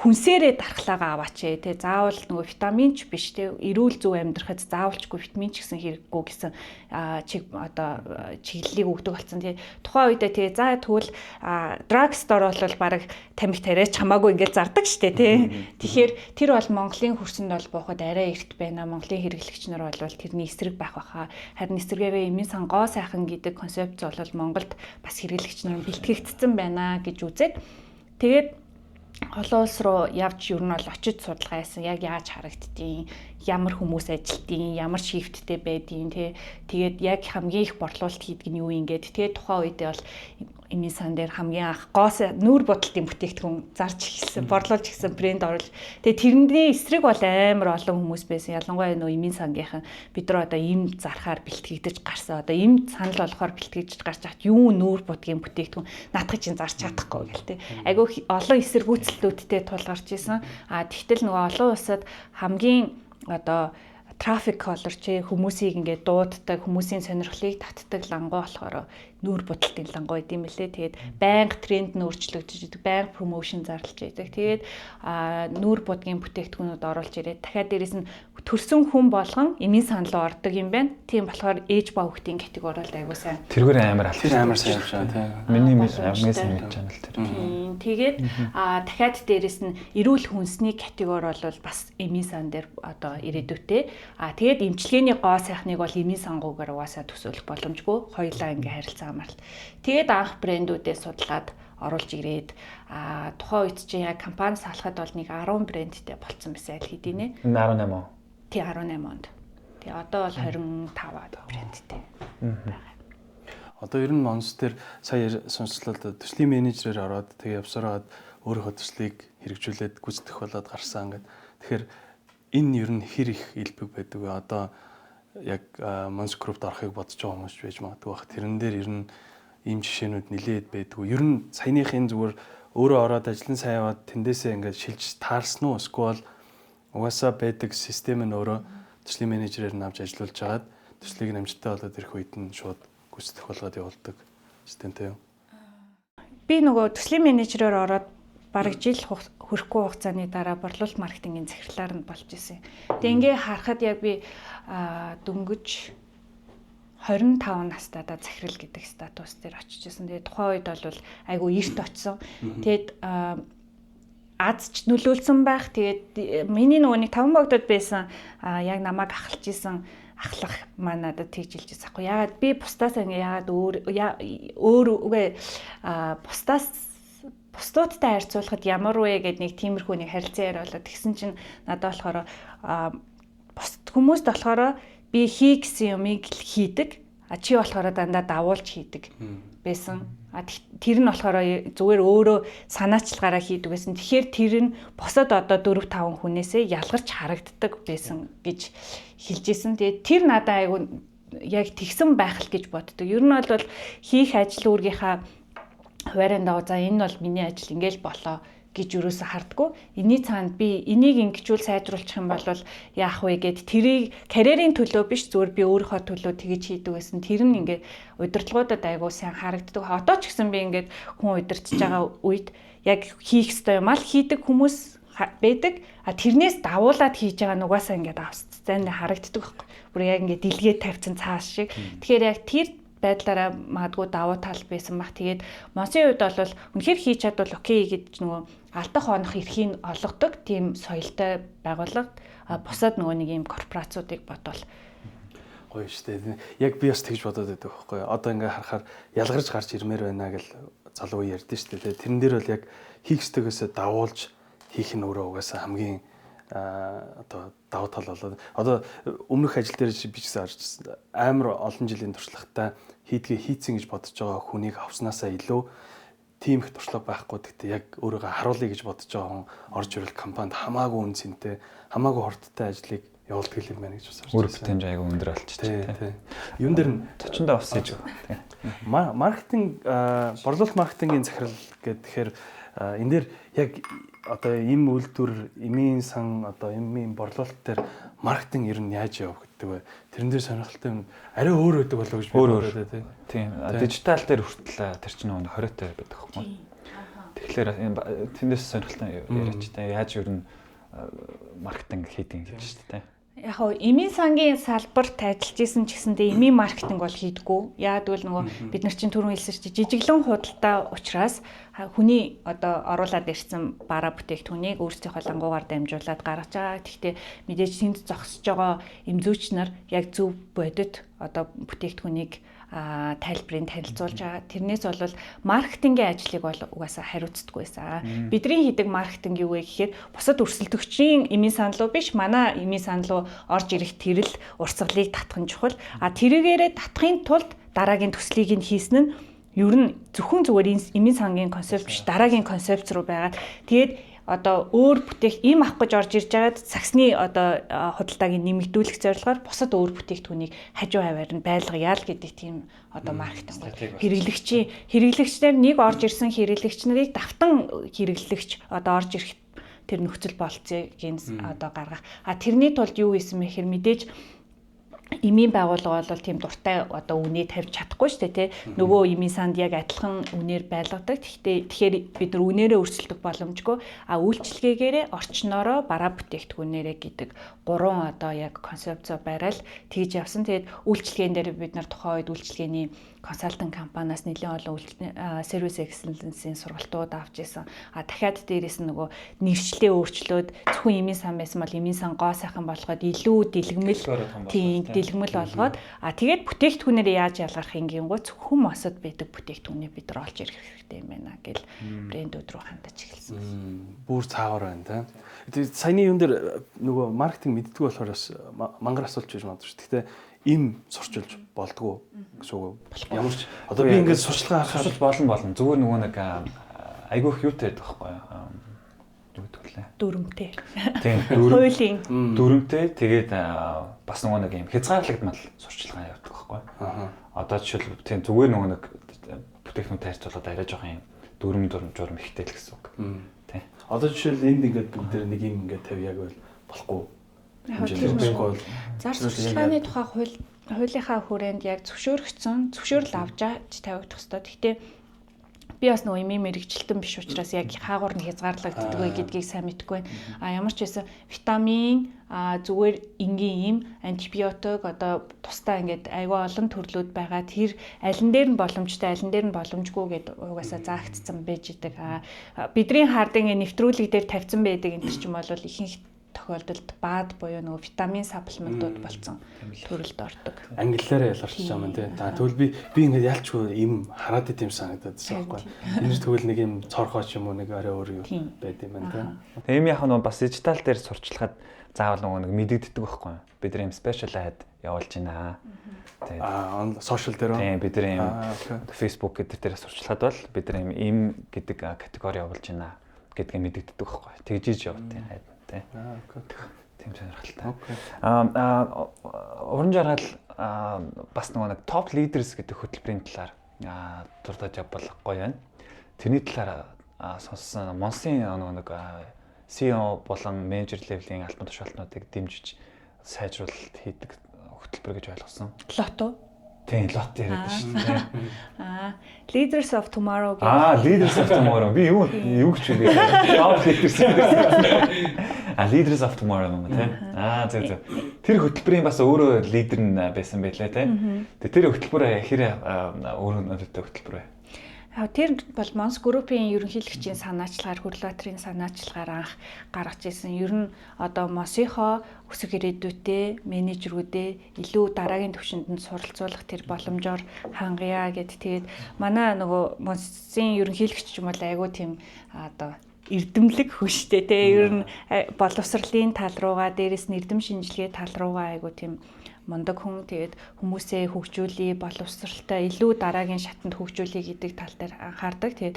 хүнсээрээ дархлаагаа аваач те заавал нөгөө витаминч биш те эрүүл зөв амьдрахад заавалчгүй витамин ч гэсэн хэрэггүй гэсэн чиглэлийг өгдөг болсон те тухайн үедээ тэгээ за тэгвэл драг стор бол баг тамхи тариач хамаагүй ингээд зардаг штэ те тэгэхээр тэр бол Монголын хөрсөнд бол буухад арай эрт байна Монголын хэрэглэгч нар бол тэрний эсрэг байх баха харин эсрэгээрээ эмийн сан гоо сайхан гэдэг концепц бол Монголд бас хэрэглэгч нар бэлтгэгдсэн байна гэж үзээд тэгээд олон улс руу явж ер нь бол очиж судалгаа хийсэн. Яг яаж харагддیں۔ Ямар хүмүүс ажилтیں۔ Ямар шифттэй байдیں۔ Тэгээд яг хамгийн их борлуулалт хийдэг нь юу юм гээд. Тэгээд тухайн үедээ бол эмийн сан дээр хамгийн анх гоос нүүр бодолтын бүтээгдэхүүн зарж эхэлсэн, борлуулж эхэлсэн брэнд оруулж. Тэгээд тэрний эсрэг бол амар олон хүмүүс байсан. Ялангуяа нөө эмийн сангийнхан бид нар одоо им зархаар бэлтгэгдэж гарсан. Одоо им санал болохоор бэлтгэж гарч хат юу нүүр бодгийн бүтээгдэхүүн наадах чинь зарч чадахгүй гэл тээ. Айгүй олон эсэргүүцэлтүүдтэй тулгарч исэн. Тэгтэл нөгөө олон улсад хамгийн одоо трафик колор чи хүмүүсийг ингээд дууддаг, хүмүүсийн сонирхлыг татдаг лангуу болохоор нүүр бодолтын лангуу гэдэм билээ. Тэгээд байнга тренд нь өөрчлөгдөж идэг, байнга промошн зарлж идэг. Тэгээд нүүр бодгийн бүтээгдэхүүнүүд оруулж ирээд дахиад дээрэс нь төрсөн хүн болгон эмийн сан руу ордог юм байна. Тийм болохоор ээж ба хүүхдийн категори бол айгуу сайн. Тэргээр амар аль. Тэр амар сайн юм тийм. Миний амгаас мэдж байгаа л тэр. Тэгээд дахиад дээрэс нь эрүүл хүнсний категори бол бас эмийн сан дээр одоо ирээдүйтэй. Тэгээд эмчилгээний гоо сайхныг бол эмийн сангуугаар угаасаа төсөөлөх боломжгүй. Хоёулаа ингээ харилцаа хамаарал. Тэгээд анх брэндүүдээ судлаад оруулж ирээд тухайн үед чинь яг компани салахад бол нэг 10 брэндтэй болцсон байсан аль хэдийнэ. 18 уу? Тий 18 онд. Тэгээ одоо бол 25 брэндтэй байгаа. Одоо ер нь Монс дээр сая сонслоо төслийн менежерээр ороод тэгээ явсараад өөрийнхөө төслийг хэрэгжүүлээд гүйцэтгэх болоод гарсан гэдэг. Тэгэхээр энэ ер нь хэр их илбэг байдаг вэ? Одоо яг Монс группт орохыг бодож байгаа хүмүүс байж магадгүй бах. Тэрэн дээр ер нь ийм жишээнүүд нилээд байдгүй. Ер нь саяныхын зүгээр өөрөө ороод ажлын сайн яваад тэндээсээ ингээд шилж таарсан уу? Эсвэл угаасаа байдаг систем нь өөрөө төслийн менежерээр нь авч ажиллуулж хагаад төслийг намжтай болоод ирэх үед нь шууд гүйцэтгэх болгоод явуулдаг системтэй юу? Би нөгөө төслийн менежерээр ороод бараг жил хүрэхгүй хугацааны дараа борлуулалт маркетингийн захирлаар нь болж исэн. Тэгээ ингээ харахад яг би дөнгөж 25 настайдаа захирал гэдэг статус дээр очиж исэн. Тэгээ тухайн үед бол айгүй эрт очсон. Тэгээд Азч нөлөөлсөн байх. Тэгээд миний нөгөө нэг 5 богдод байсан яг намайг ахалж исэн ахлах маань надад тэгж хэлж байгаа. Ягаад би бусдаас ингээ ягаад өөр үгүй бусдуудтай харьцуулахад ямар вэ гэдэг нэг тиймэрхүү нэг харилцан яриа болоод тэгсэн чинь надад болохоор бусд хүмүүст болохоор би хий гэсэн юмыг хийдэг. Чи болохоор дандаа давуулж хийдэг байсан. Тэр нь болохоор зүгээр өөрөө санаачлагаараа хийдэг байсан. Тэгэхээр тэр нь босоод одоо 4-5 хүнээсээ ялгарч харагддаг байсан гэж хэлж исэн. Тэгээд тэр надад айгүй яг тэгсэн байх л гэж боддог. Ер нь бол хийх ажил үүргийнхаа хуваарийн дагуу за энэ бол миний ажил ингээл болоо гэж юусаа хардггүй. Эний цаанд би энийг ингэжүүл сайжруулах юм бол яах вэ гэд тэрийг карьерийн төлөө биш зүгээр би өөрийнхөө төлөө тэгэж хийдэг байсан. Тэр нь ингээд удирдлагуудад айгуу сайн харагддаг. Одоо ч гэсэн би ингээд хүн удирдах байгаа үед яг хийх ёстой юм аа хийдэг хүмүүс байдаг. Тэрнээс давуулаад хийж байгаа нугасаа ингээд авцсан харагддаг байхгүй. Бүр яг ингээд дэлгээ тавьсан цааш шиг. Тэгэхээр яг тэр байдлаараа магадгүй давуу тал байсан баг. Тэгээд Монсын үед бол үнэхээр хийж чадвал окей гэж нөгөө алдах онох эрхийг олгодог тийм соёлтой байгууллага бусад нөгөө нэг юм корпорациудыг бодвол гоё шүү дээ. Яг би бас тэгж бодоод байдаг байхгүй юу. Одоо ингээ харахаар ялгарч гарч ирмээр байна гэл залуу ярьдэн шүү дээ. Тэрэн дээр бол яг хийх ёстойгоосоо давуулж хийх нь өөрөө угаасаа хамгийн одоо давуу тал болоод одоо өмнөх ажил дээр би ч гэсэн харж амар олон жилийн туршлагатай хийдгээ хийцэн гэж бодож байгаа хүнийг авснаасаа илүү тийм их туршлага байхгүй гэхдээ яг өөрийгөө харуулъя гэж бодож байгаа хүн орж ирэл компанид хамаагүй үнцэнтэй хамаагүй хурдтай ажлыг явуулдаг юм байна гэж бас харж байна. Өөр бүтэмж айгүй өндөр болчихсон тийм. Юун дээр нь 40-даа бас хийж байгаа. Маркетинг борлуулалт маркетингийн захирал гэхээр энэ дээр яг одоо им үйлдвэр, эмийн сан одоо эмийн борлуулалт дээр маркетинг ер нь яаж явагддаг вэ? Тэрэн дээр сонирхолтой юм арай өөр байдаг болов гэж би бодоод тийм. Дижитал дээр хүртэл тэр чинь 20-тай байдаг байхгүй. тэгэхээр тэндээс сонирхолтой яриач та яаж ер нь маркетинг хийдэг гэж шүү дээ. Яг хоо эмийн сангийн салбарт ажиллаж исэн ч гэсэндээ эмийн маркетинг бол хийдэггүй. Яг тэгвэл нөгөө бид нар чинь түрүүн хэлсэн чинь жижиглэн худалдаа учраас хүний одоо оруулаад ирсэн бараа бүтээгдэхүүнийг өөрсдийнхөө лангуугаар дамжуулаад гаргаж байгаа. Гэхдээ мэдээж тэнд зогсож байгаа эмзүүч нар яг зөв бодит одоо бүтээгдэхүүнийг тайлбарыг танилцуулж байгаа. Тэрнээс бол маркетингийн ажлыг бол угаасаа хариуцдаггүй байсан. Бидний хийдэг маркетинг юу вэ гэхээр бусад өрсөлдөгчийн эмийн сан руу биш, манай эмийн сан руу орж ирэх тэрэл урсгалыг татах нь чухал. Тэрэгээрээ татахын тулд дараагийн төслийг нь хийсэн нь ер нь зөвхөн зүгээр эмийн сангийн концепт биш, дараагийн концепт руу байгаад тэгээд одоо өөр бүтээх им авах гэж орж ирж байгаад саксны одоо худалдааг нэмэгдүүлэх зорилгоор бусад өөр бүтээгдэхүүнийг хажуу хаваар нь байлгая л гэдэг тийм одоо маркетинг бол хэрэглэгчдэр нэг орж ирсэн хэрэглэгч нарыг давтан хэрэглэгч одоо орж ирэх тэр нөхцөл болцыг одоо гаргах. Тэрний тулд юу хийсэн бэ гэхээр мэдээж эмийн байгууллага бол тийм дуртай одоо үнэ тавьж чадахгүй шүү дээ тий. Нөгөө эмийн санд яг адилхан үнээр байлгадаг. Тэгэхээр бид нар үнээрээ өрсөлдөх боломжгүй. Үйлчлэгээгээрээ орчноороо бараа бүтээгдэхүүнээрээ гэдэг 3 одоо яг концепцоо барайл тэгж явсан. Тэгээд үйлчлэгээн дээр бид нар тухайн үед үйлчлэгээний консалтинг компаниас нэлээд олон сервис экселленсийн сургалтууд авч исэн. Дахиад дээрээс нь нөгөө нэршлээ өөрчлөөд зөвхөн эмийн сан байсан бол эмийн сан гоо сайхан болгоод илүү дэлгэмэл болгоод тэгээд бүтээгдэхүүнээр яаж ялгарх ингэнгөө зөвхөн мосод байдаг бүтээгдэхүүнээ бид нар олж ирэх хэрэгтэй юм байна гэл брэндүүд рүү хандаж эхэлсэн. Бүр цаагаар байна та. Тэгээд саяны юм дээр нөгөө маркетинг мэддэггүй болохоор бас мангар асуулт биш магадгүй шүү. Гэхдээ им сурчилж болдгоо гэсэн үг. Ямар ч одоо би ингээд сурчлагаа сурчилж болно. Зүгээр нөгөө нэг айгүйх юутай байдаг байхгүй юу? Юу гэдэг вэ? Дүрмтэй. Тийм, хуулийн дүрмтэй. Тэгээд бас нөгөө нэг юм хязгаарлагдмал сурчилгаа явуулдаг байхгүй юу? Одоо жишээл тийм зүгээр нөгөө нэг бүтээгдэхүүн тайлбарлаад арай жоохон юм дүрм ихтэй л гэсэн үг. Тийм. Одоо жишээл энд ингээд бид нар нэг юм ингээд тавьяаг бол болохгүй. Зар сурчлагын тухай хуулийнхаа хүрээнд яг зөвшөөрөл авч тавигдах ёстой. Гэхдээ би бас нөгөө эмийн мэрэгчлэлтэн биш учраас яг хаагуур нь хязгаарлагддаг вэ гэдгийг сайн мэдэхгүй байна. Ямар ч байсан витамин зүгээр энгийн им антибиотик одоо тусдаа ингээд айгүй олон төрлүүд байгаа. Тэр алин дээр нь боломжтой, алин дээр нь боломжгүй гэдэг угаасаа заагдсан байж идэг. Бидний хаардаг нэвтрүүлэг дээр тавьсан байдаг энэ ч юм бол ихэнх тохиолдолд баад буюу нөгөө витамин саплиментууд болсон төрөлд ордог. Англиараа ялгарч байгаа юм тий. Тэгвэл би ингээд ялчгүй им хараад идэм санагдаад байна байхгүй. Энэ тэгвэл нэг юм цорхооч юм уу нэг арай өөр юу байд юм байна тий. Тэгээ им яг нь бас дижитал дээр сурчлагад заавал нөгөө нэг мэдэгддэг байхгүй юу? Бид нар юм special ad явуулж байна. Тэгээд сошиал дээр тийм бид нар юм Facebook гэдэг дээр сурчлагад бол бид нар им гэдэг категори явуулж байна гэдгээ мэдэгддэг байхгүй юу? Тэгжиж явт тийм. Тийм сонирхолтой. Уран жаргал бас нэг топ лидерс гэдэг хөтөлбөрийн талаар дурдж явуулахгүй байна. Тэрний талаар сонссон Монсын нэг CEO болон менежер левлийн албан тушаалтнуудыг дэмжиж сайжруулалт хийдэг хөтөлбөр гэж ойлгосон. Лото. Тийм, лот яриад шүү дээ. Leaders of Tomorrow гэх. Leaders of Tomorrow. Би юу гэж вэ? Top Leaders. Leaders of Tomorrow юм тийм. Зөв. Тэр хөтөлбөрийн бас өөрөө лидер нь байсан байлаа тийм. Тэр хөтөлбөр хэрэг өөрөө нөлөөтэй хөтөлбөр бай. Тэр бол Монс группийн ерөнхийлөгчийн санаачлагаар Хүрлбаатарын санаачлагаар анх гаргаж ирсэн. Ер нь одоо Мосынхоо өсөг ирээдүйтэй менежерүүдээ илүү дараагийн түвшинд нь суралцуулах тэр боломжоор хангая гэд. Тэгээд манай нөгөө Монсын ерөнхийлөгч юм бол айгүй тийм одоо эрдэмлэг хөштэй те. Ер нь боловсролын тал руугаа дээрэс нь эрдэм шинжилгээ тал руугаа айгүй тийм мундаг хүн. Тэгээд хүмүүсээ хөгжүүлээ, боловсралтай илүү дараагийн шатанд хөгжүүлээ гэдэг тал дээр анхаардаг. Тэгээд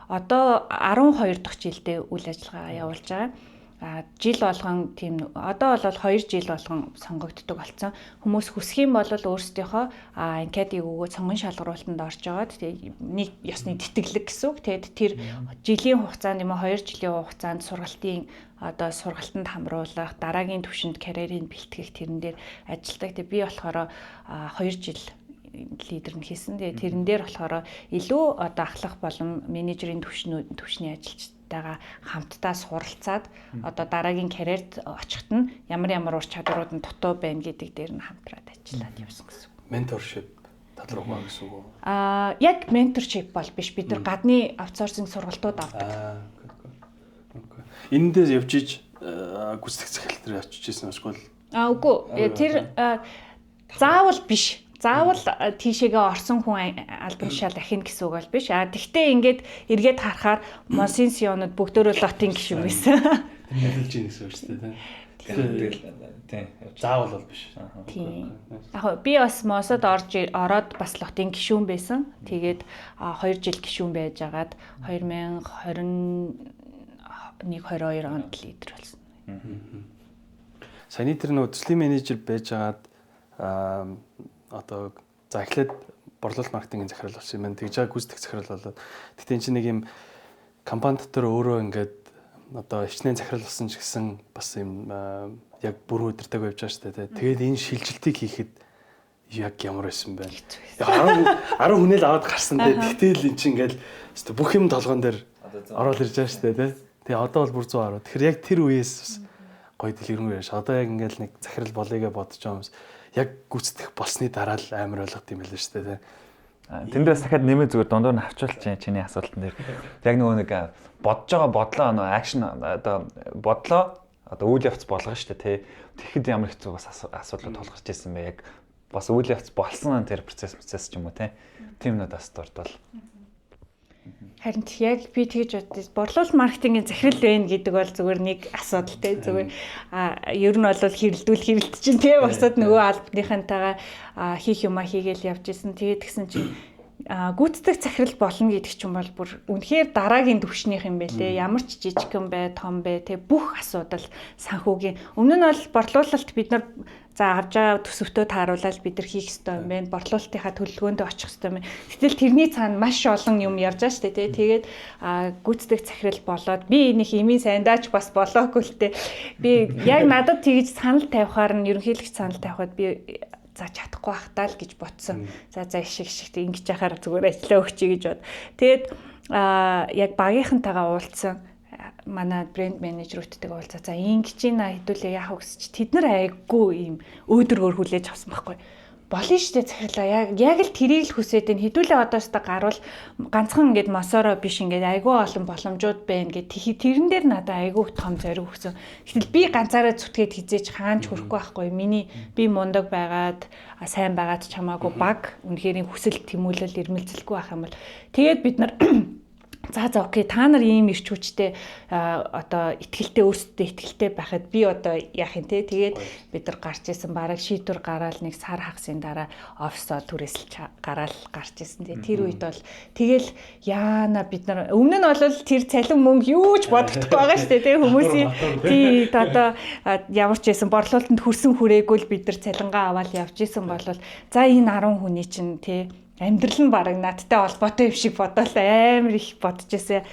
одоо 12 дахь жилдээ үйл ажиллагаа явуулж байгаа. Жил болгон тийм одоо бол 2 жил болгон сонгогддог болсон. Хүмүүс хүсэх юм бол өөрсдийнхөө анкетыг өгөөд сонгон шалгаруулалтанд орж яваад тэгээд нэг ёсны тэтгэлэг гэсэн үг. Тэгээд тэр жилийн хугацаанд юм 2 жилийн хугацаанд сургалтанд хамруулах, дараагийн түвшинд карьерийг бэлтгэх тэрэн дээр ажилладаг. Тэгээд би болохоор 2 жил лидер нь хийсэн. Тэгээ тэрэн дээр болохоор илүү одоо ахлах болон менежерийн түвшний ажилчдаагаа хамтдаа суралцаад одоо дараагийн карьерт очихт нь ямар ур чадварууд нь дутуу байна гэдэг дээр нь хамтраад ажиллаад явсан гэсэн. Менторшип тал руу гоо гэсэн үг үү? Яг менторшип бол биш. Бид нар гадны аутсорсинг сургалтууд авдаг. Эндээс явж иж гүйцэтгэх захирал дээр очиж исэн эсвэл үгүй. Тэр заавал биш. Заавал тийшээгээ орсон хүн албан тушаал ахина гэсэн үг бол биш. Тэгтээ ингээд эргээд харахаар Монсенсионод бүгдөө лотын гишүүн байсан. хэлж ийн гэсэн үг шүү дээ. Тийм. Заавал бол биш. Тийм. Яг би бас Мосод ороод бас лотын гишүүн байсан. Тэгээд 2 жил гишүүн байжгаад 2021-22 онд лидер болсон. Саяны тэр нөө төслийн менежер байжгаад одоо за эхлээд борлуулалт маркетингийн захирал болсон юм байна. Тэгж байгаа гүйцэтгэх захирал болоод тэгтээ энэ чинь нэг юм компани дотор өөрөө ингээд одоо хичнээн захирал болсон ч гэсэн бас юм яг бүр өдөртэйг явж байгаа шүү дээ. Тэгээд энэ шилжилтийг хийхэд яг ямар байсан бэ? 10 хүнэл аваад гарсан дээ. Тэгтэл эн чинь ингээд бүх юм толгоон дээр ороод ирж байгаа шүү дээ. Тэгээ одоо бол бүр 110. Тэгэхээр яг тэр үеэс гоё дэлгэрэнгүй яаш. Одоо яг ингээд нэг захирал болъё гэж бодож байгаа юмс яг гүйцэтгэх болсны дараа л амар ойлгох юм байл шүү дээ. Тэндээс дахиад нэмээ зүгээр дундуур нь авчвал чиний асуултан дээр яг нөгөө нэг бодож байгаа бодлоо нөгөө акшн одоо бодлоо одоо үйл явц болгоно шүү дээ тий. Тэгэхэд ямар хэцүү бас асуудлууд тулгарч ирсэн бэ? Яг бас үйл явц болсон тэр процесс ч юм уу тий. Тийм нэг бас дурдвал. Харин яг би тэгж боддоо борлуулалт маркетингийн захирал байна гэдэг бол зүгээр нэг асуудал тий. Зүгээр ер нь бол хэрэлдэж чинь тий. Босоод нөгөө албаныхантайгаа хийх юмаа хийгээл явж исэн. Тэгээд тэгсэн чинь гүйцэтгэх захирал болно гэдэг ч юм бол бүр үнэхээр дараагийн түвшнийх юм байлээ. Ямар ч жижигхэн бай, том бай, тэг бүх асуудал санхүүгийн. Өмнө нь бол борлуулалт бид нар за авч байгаа төсөвтөө тааруулаад бид нар хийх ёстой юм байна. Борлуулалтынхаа төлөвлөгөөнд очих ёстой юм байна. Гэтэл тэрний цаана маш олон юм явж байгаа шүү дээ. Тэгээд гүйцэтгэх захирал болоод би энийх имийн сайндаач бас болоогүй л дээ. Би яг надад тэгж санал тавихаар нь ерөнхийлөгч санал тавихад би за чадахгүй байхдаа л гэж ботсон. За ишиг ингэж яхаар зүгээр ажиллаа өгчий гэж бод. Тэгээд яг багийнхантайгаа уулзсан манай брэнд менежерүүдтэйгээ уулзаа. За ингэж ийна хэдүүлээ яах вэ гэж тэд нар айггүй юм өөдрөөр хүлээж авсан байхгүй. Болно шүү дээ захирлаа. Яг л тэрийг л хүсээд энэ хэдүүлээ одоос та гарвал ганцхан ингээд мосоро биш ингээд айгүй олон боломжууд байна гэд тэрэн дээр надад айгүй том зориг өгсөн. Гэтэл би ганцаараа зүтгээд хизээж хаанч хүрэхгүй байхгүй. Би мундаг байгаад сайн байгаад чамаагүй баг үнэхээр хүсэл тэмүүлэл ирмэлзэлгүй байх юм бол тэгээд бид нар за окей та нар ийм ирч хүчтэй одоо ихтгэлтэй өөрсдөө ихтгэлтэй байхад би одоо яах юм те тэгээд бид нар гарч исэн бараг шийдвэр гараал нэг сар хагасын дараа офисоо түрээсэл гараал гарч исэн те тэр үед бол тэгэл яана бид нар өмнө нь бол тэр цалин мөнгө юу ч бодохдохгүй байгаа шүү дээ те хүмүүсийн тий одоо ямар ч байсан борлуулалтанд хүрсэн хүрээгүй л бид нар цалингаа аваад явж исэн бол за энэ 10 хүний чинь те амьдрал нь бараг надтай холбоотой юм шиг бодоол амар их бодож ирсэн.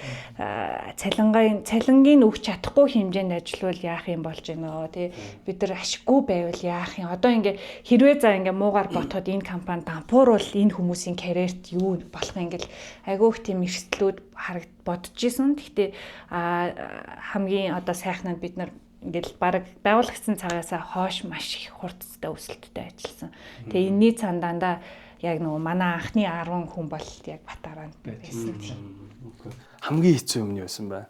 Цалингийн өгч чадахгүй хэмжээнд ажиллавал яах юм болж байна тий. Бид нар ашиггүй байвал яах юм. Одоо ингээ хэрвээ за ингээ муугар ботход энэ компани дампуурвал энэ хүмүүсийн карьерт юу болох юм ингээл айгүйх тийм эрсдлүүд бодож исэн. Гэхдээ хамгийн одоо сайхан нь бид нар ингээл бараг байгуулагдсан цагаас хойш маш их хурцтай өсөлттэй ажилласан. Тэгээ энэний цаан дандаа яг нөгөө манай анхны 10 хүн бол яг Батаранд байсан тийм. Хамгийн хэцүү юм нь байсан бай.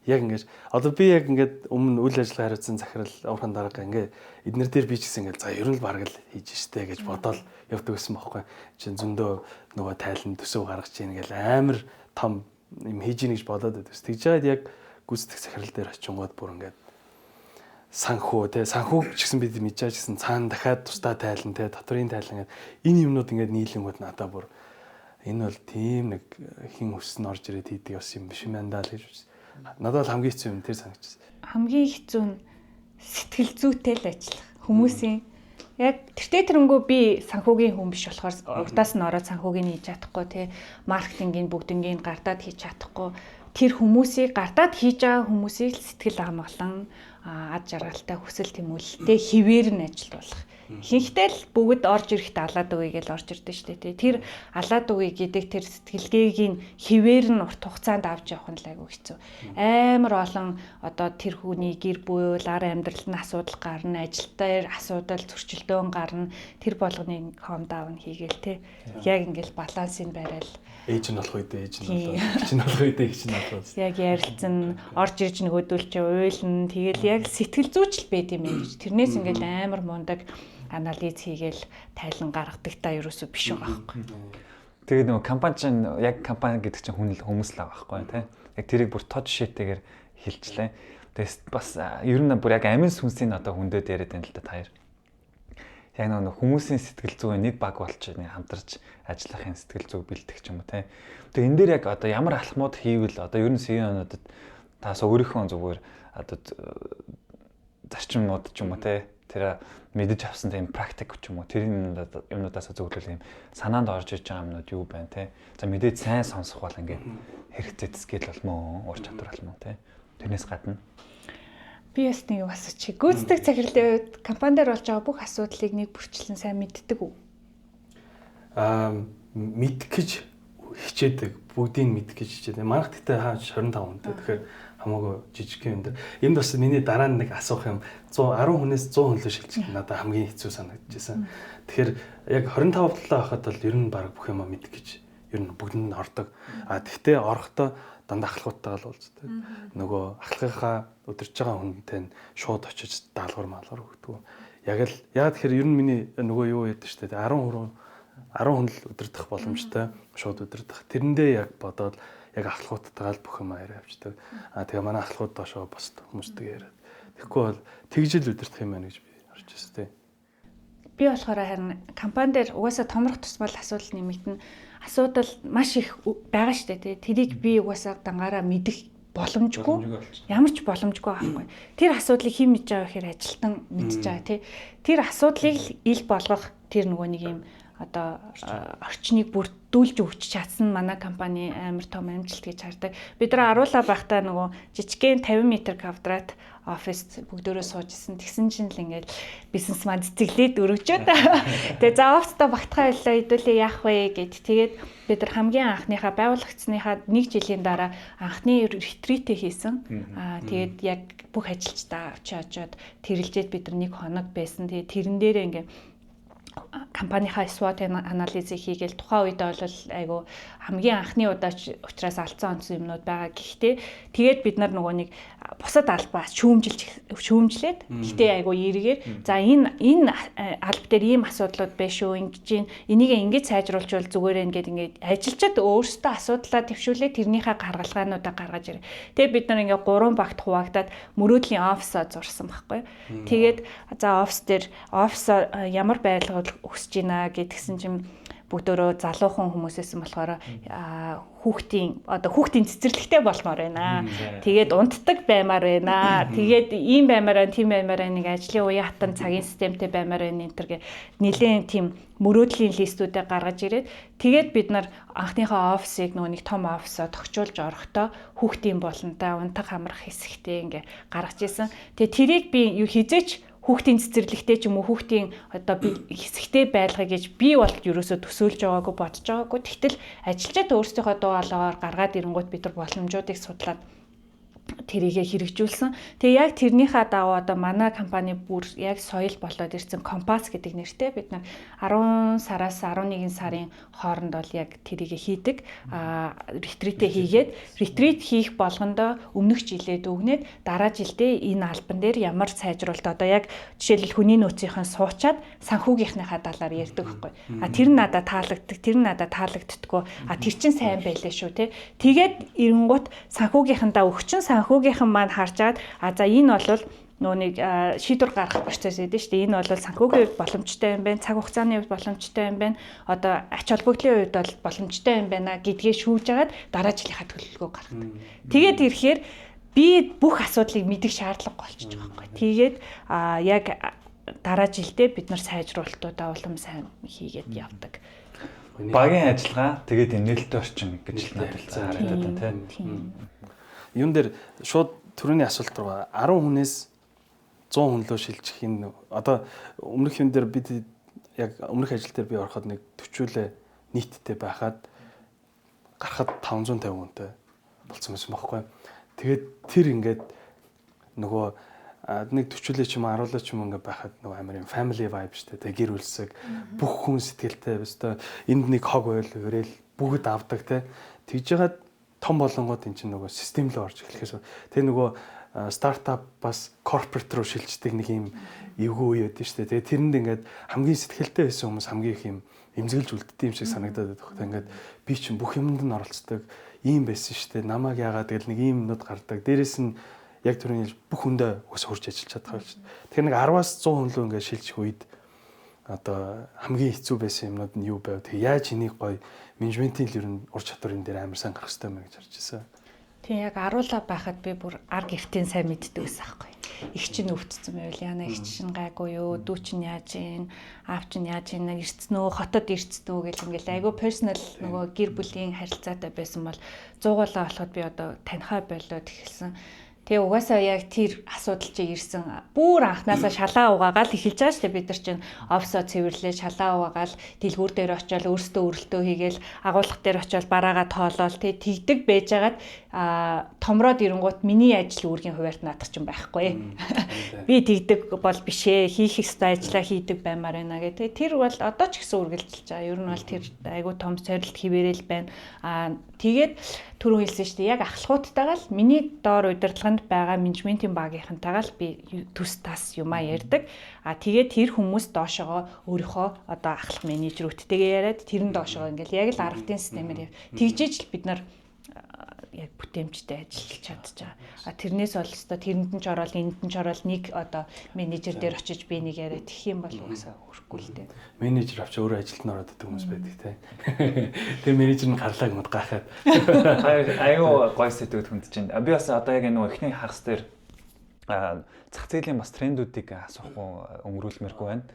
Яг ингэж одоо би яг ингээд өмнө үйл ажиллагаа хариуцсан захирал уурхан дарга ингээд эднэр дээр би ч гэсэн ингээд за ер нь бараг л хийж штэ гэж бодоол явдаг гэсэн бохоггүй. Чин зөндөө нөгөө тайлан төсөв гаргаж ийн гэл амар том юм хийж ийн гэж бодоод байдаг. Тэгж жаад яг гүйцэтгэх захирал дээр очингууд бүр ингээд санхүү ч гэсэн бид мэдж байгаа гэсэн цаана дахиад тусдаа тайлан доторын тайлан гэдэг энэ юмнууд ингээд нийлэнгүүд надад бүр энэ бол тийм нэг хин өссөн орж ирээд хийдэг бас юм биш юм даа л гэж байна. Надад бол хамгийн хэцүү юм тэр санагдчихсан. Хамгийн хэцүү нь сэтгэл зүйтэй л ажиллах. Хүмүүсийн яг тэртээ тэрнгүү би санхүүгийн хүн биш болохоор урдаас нь ороод санхүүгийг хийж чадахгүй те маркетингийн бүгднийг гардаад хийж чадахгүй тэр хүмүүсийг гардаад хийж байгаа хүмүүсийг сэтгэл хангалан ад жаргалтай хүсэл тэмүүлэлтэй хിവэр нь ажилуулах. Ихэнхдээ л бүгд орж ирэхдээ алаад өгье гэж орж ирдэ шүү дээ. Тэр алаад өгье гэдэг тэр сэтгэлгээг нь хിവэр нь урт хугацаанд авч явах нь л айгүй хэцүү. Амар олон одоо тэр хүний гэр бүл, ар амьдралд нь асуудал гарна, ажил дээр асуудал, зөрчилдөөн гарна. Тэр болгоныг calm down хийгээл те. Яг ингээл балансыг барайл. Ээж нь болох үедээ ээж нь болоо. Хич нь болох үедээ хич нь болоо. Яг ярилцсан, орж ирж нөгөөдөл чи уйлна. Тэгэл яг сэтгэл зүйч л байд юм байна. Тэрнээс ингээл амар мундаг анализ хийгээл тайлан гаргадаг та ерөөсөө биш байгаа байхгүй. Тэгээд нөгөө компани чинь яг компани гэдэг чинь хүмүүс л байгаа байхгүй тий. Яг тэрийг бүр тод жишээтэйгээр хэлжлээ. Тэгээс бас ер нь бүр яг амин сүнсийн одоо хүндэд яриад байна л да таяр. Яг нөгөө хүмүүсийн сэтгэл зүйн нэг баг болчих нэг хамтарч ажиллахын сэтгэл зүй бэлтгэх ч юм уу тий. Тэгээд энэ дээр яг одоо ямар алхмууд хийвэл одоо ер нь CEO-нуудад таас өөрийнхөө зүгээр одоо зарчимнууд ч юм уу тий. Тэр мэдэж авсан тийм практик ч юм уу тэрийн юмнуудаас зөвлөл юм санаанд орж иж байгаа юмнууд юу байна те. За мэдээд сайн сонсох бол ингээд хэрэгцээ скил болмоо ур чадвар болмоо те. Тэрнээс гадна Би бас нэг юу асуучих. Гүйцэтгэх захирлын үед компани дээр болж байгаа бүх асуудлыг нэг бүрчлэн сайн мэддэг үү? Мэдэх гэж хичээдэг. Бүгдийг мэдэх гэж хичээдэг. Манайх гэхдээ хаач 25 хүнтэй. Тэгэхээр хамаагүй жижиг юм дээр. Энд бас миний дараа нэг асуух юм 10 хүнээс 100 хүн л шилжих надад хамгийн хэцүү санагдчихсан. Тэгэхээр яг 25 талаа хахад бол ер нь баг бүх юм мэдэх гэж ер нь бүгдэнд нь ордог. Тэгтээ орохдоо дандаа ахлахуудтайгаа л уулздаг. Нөгөө ахлахынхаа өдөрж байгаа хүнтэй нь шууд очиж даалгавар маалгар өгдөг. Яг тэгэхээр ер нь миний нөгөө юу яадаг шүү дээ 10 хүн л өдөрдох боломжтой шууд өдөрдох. Тэрэндээ яг бодоод яг ахлахуудтайгаа л бүх юм яриа авчдаг. Тэгээ манай ахлахууд доошоо босд хүмүүстэй яриад. Тэгэхгүй бол тэгжил өдөртөх юм байна гэж би харж байна тий. Би болохоор харин компани дээр угаасаа томрох тусмал асуудал нэмэгдэн асуудал маш их байгаа шүү дээ тий. Тэрийг би угаасаа дангаараа мэдэх боломжгүй. Ямар ч боломжгүй байхгүй. Тэр асуудлыг хэн мэдж байгаа гэхээр ажилтан мэдж байгаа тий. Тэр асуудлыг ил болгох тэр нөгөө нэг юм одоо орчныг бүрдүүлж өгч чадсан манай компани амар том амжилт гэж хардаг. Бид нар аруулаа байхдаа нөгөө жижигхэн 50 м квадрат оффист бүгдөө суужсэн. Тэгсэн чинь л ингээд бизнес маань цэцэглээд өргөжөөд. Тэгээ за оффистаа багтахаа байлаа хэдүүлээ яах вэ гэд. Тэгээд бид нар хамгийн анхныхаа байгуулагдсныхаа 1 жилийн дараа анхны ретритэ хийсэн. Тэгээд яг бүх ажилчдаа очиод тэрэлжээд бид нар 1 хоног байсан. Тэгээд тэрэн дээрээ ингээд компанийнхаа SWOT анализыг хийгээл тухайн үед бол айгу хамгийн анхны удаач учраас алдсан онцгой юмнууд байгаа. Гэхдээ тэгээд бид нар нөгөө нэг бусад албаас шүүмжлээд гэхдээ айгу эргээр за энэ алба дээр ийм асуудлууд байна шүү ингэж энийг ингэж сайжруулж зүгээр ингээд ажилчид өөрсдөө асуудлаа төвшүүлээд тэрнийхээ гаргалгаануудаа гаргаж ирээ. Тэгээд бид нар ингээд 3 багт хуваагдаад мөрөөдлийн оффисоо зурсан байхгүй. Тэгээд за офис дээр ямар байрлал өсөж гинэ гэдгсэн чинь бүгдөө залуухан хүмүүсээс болохоор хүүхдийн цэцэрлэгтэй болмоор байна. Тэгээд унтдаг баймаар байна. Тэгээд ийм баймаар тийм баймаар нэг ажлын уян хатан цагийн системтэй баймаар байна энэ төр нэлээд тийм мөрөөдлийн листүүдээ гаргаж ирээд тэгээд бид нар анхныхаа офисыг нөгөө нэг том офисоо тогтчулж орохдоо хүүхдийн болонтой унтах амрах хэсэгтэй гаргаж ирсэн. Тэгээд тэрийг би юу хизээч хүүхдийн цэцэрлэгтэй ч юм уу хүүхдийн одоо хэсэгтэй байлгах гэж би бол ерөөсөө төсөөлж байгаагүй бодож байгаагүй. Тэгтэл ажилчид өөрсдийнхөө дуу хоолойгоор гаргаад ирэнгүүт бид нар боломжуудыг судлаад тэрийгэ хэрэгжүүлсэн. Тэгээ яг тэрнийхээ дагуу одоо манай компани бүр яг соёл болоод ирсэн компас гэдэг нэртэй бид нар 10 сараас 11 сарын хооронд бол яг тэрийгэ хийдэг. Ретритэ хийгээд ретрит хийх болгондоо өмнөх жилээ дүгнээд дараа жилдээ энэ албан дээр ямар сайжруулалт одоо яг жишээлбэл хүний нөөцийнхэн суучаад санхүүгийнхнийхаа талаар ярьдаг байхгүй. Тэр нь надад таалагддаг, тэр нь надад таалагддаггүй. Тэр чинь сайн байлаа шүү те. Тэгээд эренгуут санхүүгийнхандаа өгчин санхүүгийнхэн маань харж агаад за энэ бол нөө нэг шийдвэр гаргах процесс гэдэг шүү дээ. Энэ бол санхүүгийн хувьд боломжтой юм байна, цаг хугацааны хувьд боломжтой юм байна. Одоо ач холбогдлын хувьд бол боломжтой юм байна гэдгээ шүүж агаад дараа жилийнхаа төлөвлөгөө гаргадаг. Тэгээд ирэхээр би бүх асуудлыг мэдэх шаардлага болчихж байгаа байхгүй. Тэгээд яг дараа жилдээ бид нар сайжруулалтуудаа улам сайн хийгээд явдаг. Багийн ажиллагаа тэгээд нээлттэй орчин гэж л надад харагдаад байна тийм. Юун дээр шууд түрүүний асуулт руу 10 хүнээс 100 хүн лөө шилжих энэ одоо өмнөх юм дээр бид яг өмнөх ажил дээр би ороход нэг төвчүүлээ нийтдээ байхад гарахад 550 хүнтэй болсон байсан байхгүй. Тэгээд тэр ингээд нөгөө нэг төвчүүлээ ч юм аруулаа ч юм ингээд байхад нөгөө амар юм family vibe штэ тэг гэр бүлсэг бүх хүн сэтгэлтэй өстой энд нэг хог ойл өрөөл бүгд авдаг те тэгж ягаад том болонгууд эн чинь нөгөө систем рүү орж эхлэхээс тэр нөгөө стартап бас корпорат руу шилждэг нэг юм эвгүй үе өгдөө штэ. Тэгээ тэрэнд ингээд хамгийн сэтгэлтэй байсан хүмүүс хамгийн их юм эмзэглэж үлддэг юм шиг санагдаад байдаг. Ингээд би чинь бүх юмд нь оролцдог ийм байсан штэ. Намайг яагаад тэгэл нэг ийм юмнууд гардаг. Дээрээс нь яг түрүүний бүх хүндээ ус хурж ажиллаж чаддаг шүү дээ. Тэгэхээр нэг 10-аас 100 хүн лөө ингээд шилжих үед одоо хамгийн хэцүү байсан юмнууд нь юу байв? Тэгээ яаж энийг гоё менежментийн л ер нь ур чадвар энэ дээр амар сайн гарах хэрэгтэй мэн гэж харж байсан. Тийм яг аруулаа байхад би бүр ар гэртийн сайн мэддэг байсан байхгүй. Их чинь өвдсөн байвал яана их чинь гайгүй юу, дүү чинь яаж ийн, аав чинь яаж ийн, ирцнөө, хотод ирцнөө гэл ингээл айгүй персонал нөгөө гэр бүлийн харилцаатай байсан бол 100-уулаа болоход би одоо танихаа болоод эхэлсэн. Тэгээ угаасаа яг тэр асуудал чи ирсэн. Бүр анханасаа шалаа угаагаал эхэлж байгаа шүү дээ. Бид нар чинь офсоо цэвэрлээ, шалаа угаагаал, дэлгүүр дээр очиод өөрсдөө өрөлтөө хийгээл, агуулгах дээр очиод бараагаа тоолоол тэгдэг байжгаад томроод ирэнгуут миний ажил үүргийн хуваарт наадах чинь байхгүй. Би тэгдэг бол биш ээ. Хийх ёстой ажлаа хийдэг баймаар байна гэдэг. Тэр бол одоо ч гэсэн үргэлжилж байгаа. Ер нь бол тэр айгүй том сорилт хിവэрэл байна. Тэгээд түрүү хэлсэн шүү дээ. Яг ахлахуудтайгаа л миний доор удирдлаганд байгаа менежментийн багийнхантайгаа л би төс тас юмаа ярьдаг. Тэгээд тэр хүмүүс доошогоо өөрийнхөө одоо ахлах менежерүүдтэйгээ яриад тэрэн доошогоо ингээл яг л аргатын системээр тэгжиж л бид нар яг бүтээмжтэй ажиллаж чадж байгаа. Тэрнээс бол өстой тэрэнд нь ч ороод энд нь ч ороод нэг одоо менежер дээр очиж би нэг яриад тэх юм бол угаасаа өрөхгүй л дээ. Менежер авч өөрөө ажилд нь ороод идэх хүмүүс байдаг те. Тэр менежер нь гарлаа гэмэд гахаад. Аюу гой сэтгэд хүнд чинь. Би бас одоо яг нөгөө эхний хагас дээр зах зээлийн бас трендүүдийг асуухгүй өнгөрүүлмээргүй байна.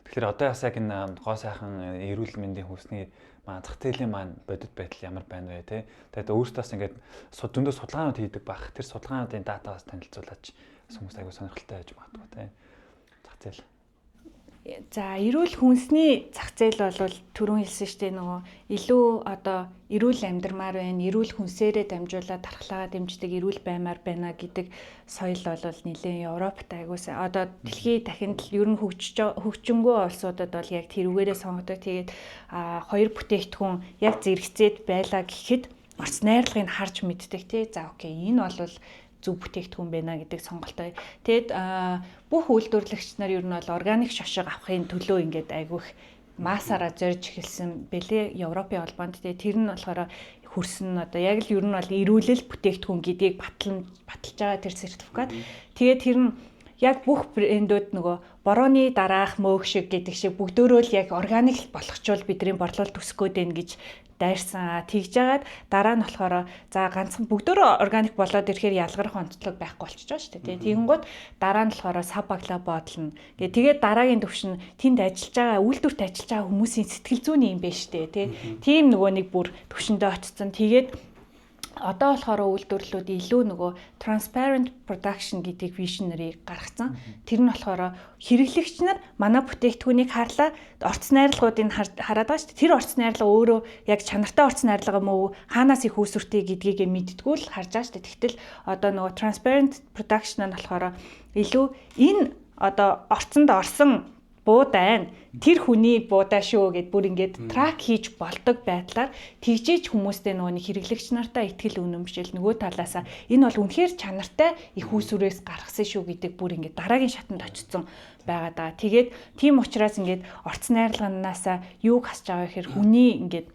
Тэгэхээр одоо бас яг энэ гоо сайхан эрүүл мэндийн хүнсний зах зээлийн маань бодит байдал ямар байна вэ те. Тэгээд өөртөөс ингээд зөндөө судалгаанууд хийдэг байх. Тэр судалгаануудын датагаас танилцуулаач хүмүүс аягүй сонирхолтой байж магадгүй те. Зах зээл. За эрүүл хүнсний зах зээл бол түрүүн хэлсэн шүү дээ нөгөө илүү одоо эрүүл амьдрмаар байна, эрүүл хүнсээрээ дамжуулаад тархалаагаа дэмждэг эрүүл баймаар байна гэдэг соёл бол нэлээд Европт айгуус одоо дэлхийн дахинд л ер нь хөгжингөө улсуудад бол яг тэрүүгээрээ сонгодог. Тэгээд хоёр бүтээгдэхүүн яг зэрэгцээд байлаа гэхэд орц найрлагыг харж мэддэг тий. За окей энэ бол зөв бүтээгдэхүүн байна гэдэг сонголтоо. Тэгэд бүх үйлдвэрлэгч нар ер нь бол органик шошго авахын төлөө ингээд айгүйх массаараа зорж эхэлсэн бэлээ Европын холбоонд. Тэгээ тэр нь болохоор хөрсөн одоо яг л ер нь бол эрүүлэл бүтээгдэхүүн гэдгийг баталж байгаа тэр сертификат. Тэгээ тэр нь яг бүх брэндүүд нөгөө борооны дараах мөөх шиг гэдэг шиг бүгдөө л яг органик болгочвол бидний борлуулалт төсгөөд байна гэж дайрсан. Тэгж жагаад дараа нь болохоор за ганцхан бүгдөө органик болоод ирэхээр ялгарх онцлог байхгүй болчихж байгаа шүү дээ. Тэгэнгუთ дараа нь болохоор сабагла бодлно. Тэгээд дараагийн төвшин тэнд ажиллаж байгаа үйлдвэрт ажиллаж байгаа хүмүүсийн сэтгэл зүйн юм байна шүү дээ. Тийм нөгөө нэг бүр төвшөндөө очсон. Тэгээд одоо болохоор үйлдвэрлэлүүд илүү нөгөө transparent production гэдэг вижнэрийг гаргацсан. Тэр нь болохоор хэрэглэгч нар манай бүтээгдэхүүнийг харлаа орц найрлагуудыг хараад байгаа шүү дээ. Тэр орц найрлага өөрөө яг чанартай орц найрлага мөн хаанаас их үүсвэртэй гэдгийг мэддэггүй л харж байгаа шүү дээ. Тэгтэл одоо нөгөө transparent production нь болохоор илүү энэ одоо орцонд орсон буудаа тэр хүний буудаа шүү гэд бүр ингээд трак хийж болдог байдлаар тэгжээж хүмүүстэй нөгөө хэрэглэгч нартаа ихтгэл үнэмшил нөгөө талаасаа энэ бол үнэхээр чанартай их үүсвэрээс гаргасан шүү гэдэг бүр ингээд дараагийн шатанд очсон байгаа даа. Тэгээд тийм учраас ингээд орц найрлаганаасаа юу хасж байгаа гэхээр хүний ингээд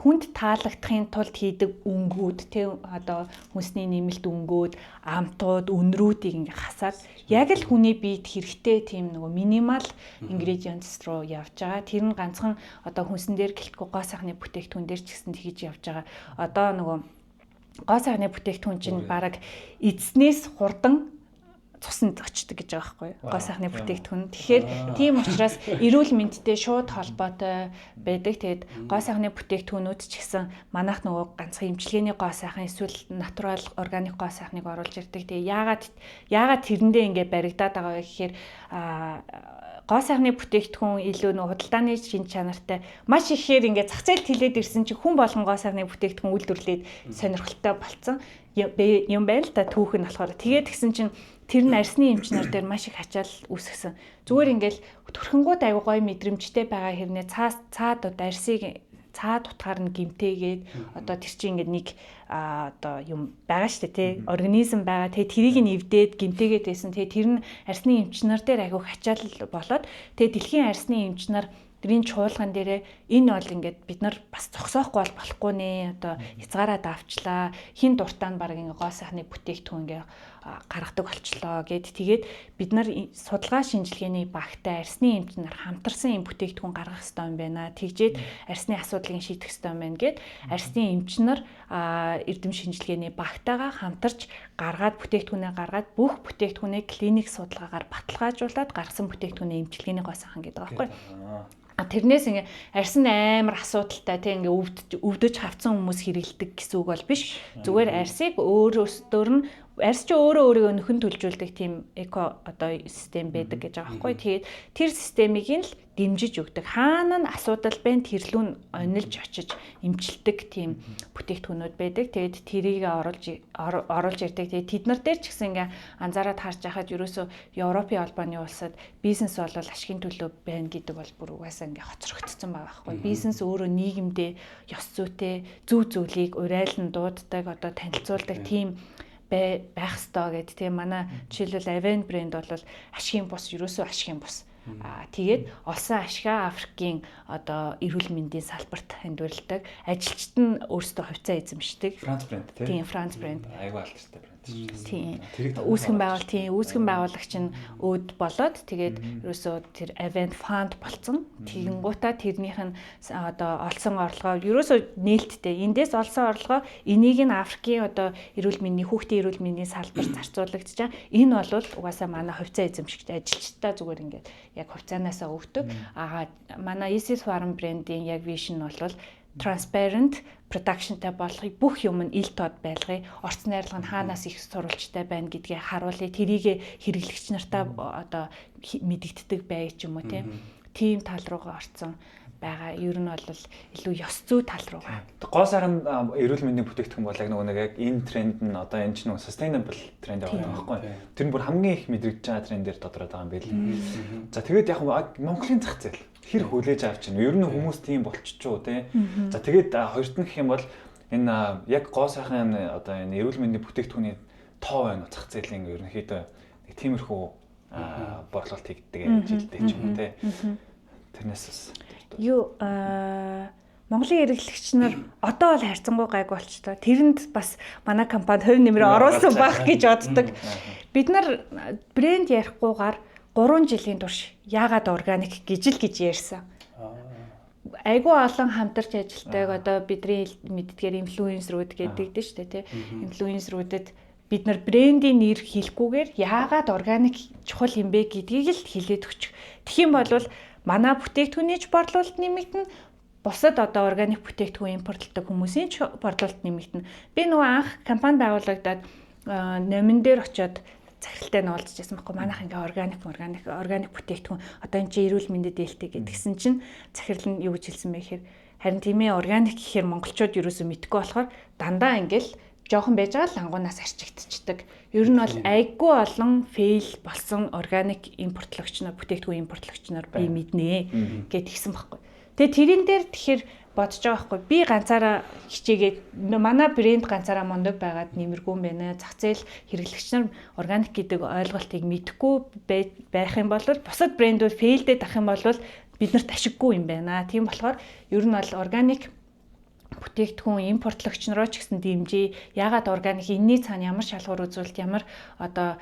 хүнд таалагдахын тулд хийдэг өнгүүд тийм одоо хүнсний нэмэлт өнгүүд амтууд өнрүүдийг ингээ хасаад яг л хүний биед хэрэгтэй тийм нөгөө минимал ingredients руу явж байгаа. Тэр нь ганцхан одоо хүнсэн дээр гэлтгүй гоо сайхны бүтээгдэхүүн дээр ч гэсэн тэгж явж байгаа. Одоо нөгөө гоо сайхны бүтээгдэхүүн чинь бараг эзнээс хурдан цуснд очдөг гэж байгаа байхгүй гоо сайхны бүтээгдэхүүн. Тэгэхээр тийм учраас эрүүл мэндтэй шууд холбоотой байдаг. Тэгээд гоо сайхны бүтээгдэхүүнүүд ч гэсэн манайх нөгөө ганцхан эмчилгээний гоо сайхан эсвэл натурал органик гоо сайхныг оруулж ирдэг. Тэгээд яагаад тэрэндээ ингээ баригдаад байгаа вэ гэхээр гоо сайхны бүтээгдэхүүн илүү нэг худалдааны шин чанартай маш ихээр ингээд зах зээлд хилээд ирсэн чинь хүн болгон гоо сайхны бүтээгдэхүүн үйлдвэрлээд сонирхолтой болцсон юм байна л да түүх нь болохоор тэгээд гисэн чинь тэр нь арсны эмчнэр дээр маш их ачаал үүсгэсэн. Зүгээр ингээд төрхөнгүүд аягүй гоё мэдрэмжтэй байгаа хэрнээ цаад арсыг цаад утгаар нь гимтээгээд одоо тэр чинь ингээд нэг одоо юм байгаа шүү дээ тий организм байгаа тэгээ тэрийг нэвдээд гимтээгээд байсан тэгээ тэр нь арсны эмчнэр дээр аягүй ачаал болоод тэгээ дэлхийн арсны эмчнэр тэрийн чуулган дээрээ энэ бол ингээд бид нар бас зогсоохгүй болохгүй нэ одоо хязгаараа давчлаа хин дуртаа нь баг ингээд гоо сайхны бүтээгдэхүүн ингээд гаргадаг болчлоо гэд тэгээд бид нар судалгаа шинжилгээний багтай арсны эмчнэр хамтарсан юм бүтээгдэхүүн гаргах хэрэгтэй юм байна. Тэгжээд арсны асуудлыг шийдэх хэрэгтэй юм байна гэд арсны эмчнэр эрдэм шинжилгээний багтайгаа хамтарч гаргаад бүтээгдэхүүнээ гаргаад бүх бүтээгдэхүүнийг клиник судалгаагаар баталгаажуулаад гаргасан бүтээгдэхүүнээ эмчилгээний гоо сайхан гэдэг байгаа байхгүй. Тэрнээс ингээ арьс нь амар асуудалтай тийм ингээ өвдөж хавцсан хүмүүс хэрэгэлдэг гэсэн үг бол биш. Зүгээр арьсыг өөрөөсдөр нь арьс чи өөрөө өөрийгөө нөхөн төлжүүлдэг тийм эко одоо систем байдаг гэж байгаа байхгүй. Тэгээд тэр системийг нь л дэмжиж өгдөг. Хаана нь асуудал байна тэрлүү нь онилж очиж эмчилдэг тийм бүтээгдэхүүнүүд байдаг. Тэгээд тэрийг оруулж ирдэг. Тэгээд тэд нар дээр ч гэсэн ингээ анзаараад харж байхад ерөөсөө Европын албаны улсад бизнес бол ашигын төлөө байна гэдэг бол бүр угаасаа ингээ хоцрогдсон байгаа байхгүй. Бизнес өөрөө нийгэмдээ ёс зүйтэй зөв зүйлийг урайлан дууддаг одоо танилцуулдаг тийм байх ёстой гэд тийм манай жишээлбэл Aven брэнд бол ашигын бус ерөөсөө ашигын бус. Тэгээд олсон ашгаа Африкийн одоо эрүүл мэндийн салбарт хандварладаг. Ажилчид нь өөрсдөө хувьцаа эзэмшдэг. Франц брэнд тийм. Тийм, Франц брэнд. Айгүй алдартай брэнд. Тийм. Үүсгэн байгуулагч нь өөд болоод тэгээд ерөөсөө тэр Aven Fund болцсон. Тэгэнгуутаа тэрнийх нь одоо олсон орлогоо ерөөсөө нээлттэй. Эндээс олсон орлогоо энийг нь Африкийн одоо эрүүл мэндийн хүүхдийн эрүүл мэндийн салбарт зарцуулагдаж байгаа. Энэ бол угаасаа манай хувьцаа эзэмшигч ажилчдаа зүгээр ингээд яг хувьцаанаасаа өгдөг. Манай Isis Farm брендийн яг vision бол transparent productionтай болгохыг бүх юм нь ил тод байлгая. Орц найрлага нь хаанаас их сурвалжтай байна гэдгийг харуулъя. Тэрийг хэрэглэгч нартаа одоо мэдэгддэг бай ч юм уу тийм тал руугаа орцсон байгаа. Ер нь бол илүү ёс зүй тал руугаа. Гоо сайхан эрүүл мэндийн бүтээгдэхүүн бол яг нэг энэ тренд нь одоо энэ ч нэг sustainable тренд байгаа байхгүй. Тэр нь бүр хамгийн их мэдрэгдэж байгаа трендээр додроод байгаа юм байл. За тэгээд яг Монголын зах зээл хэр хүлээж авч байна. Ер нь хүмүүс тийм болчихжоо тий. За тэгээд хоёрт нь гэх юм бол энэ яг гоо сайхан одоо энэ эрүүл мэндийн бүтээгдэхүүний тоо байна зах зээлийн ерөнхийдөө нэг тиймэрхүү борлуулалт хийгддэг гэж хэлдэг ч юм уу тий. Тэрнээс Монголын эрхлэгч нар одоо бол харьцангуй гайг болчихлоо. Тэрэнд бас манай компани хувь нэмрээ оруулсан байх гэж боддог. Бид нар брэнд ярихгүйгээр 3 жилийн турш яагаад органик гэж ярьсан. Айгүй олон хамтарч ажилтдаг одоо бидний мэддгээр инфлюенсерүүд гэдэг дээ шүү дээ тий. Инфлюенсерүүдэд бид нар брендийн нэр хэлэхгүйгээр яагаад органик чухал юм бэ гэдгийг л хэлээд өгчих. Тэгэх юм бол манай бүтээгдэхүүний ч борлуулалт нэмэгдэнэ. Бусад одоо органик бүтээгдэхүүн импортлдог хүмүүсийн ч борлуулалт нэмэгдэнэ. Би нөгөө анх компани байгуулагдаад номин дээр очиод захиралтай нь уулзж байсан байхгүй манайх ингээ органик бүтээгдэхүүн одоо энэ чинь эрүүл мэндэд ээлтэй гэдгсэн чинь захирал нь юу гэж хэлсэн бэ гэхээр харин тийм ээ органик гэхээр монголчууд ерөөсөө мэдгүй болохоор дандаа ингээл жоохон байж байгаа л ангуунаас арчигдчихдаг. Ер нь бол айгүй олон фейл болсон органик импортлогч нар бүтээгдэхүүн импортлогч нар би мэднэ гэд хэлсэн байхгүй. Тэгээ тэрэн дээр тэгэхээр бодож байгаа байхгүй би ганцаараа хичээгээд манай брэнд ганцаараа мундаг байгаад нэмэргүй юм байна. Зах зээл хэрэглэгч нар органик гэдэг ойлголтыг мэдэхгүй байх юм бол бусад брэндүүд фейлдэд ах юм бол биднэрт ашиггүй юм байна. Тийм болохоор ер нь бол органик бүтээгдэхүүн импортлогч нароо ч гэсэн дэмжиж яагаад органик энэний цаана ямар шалгуур үзүүлэлт ямар одоо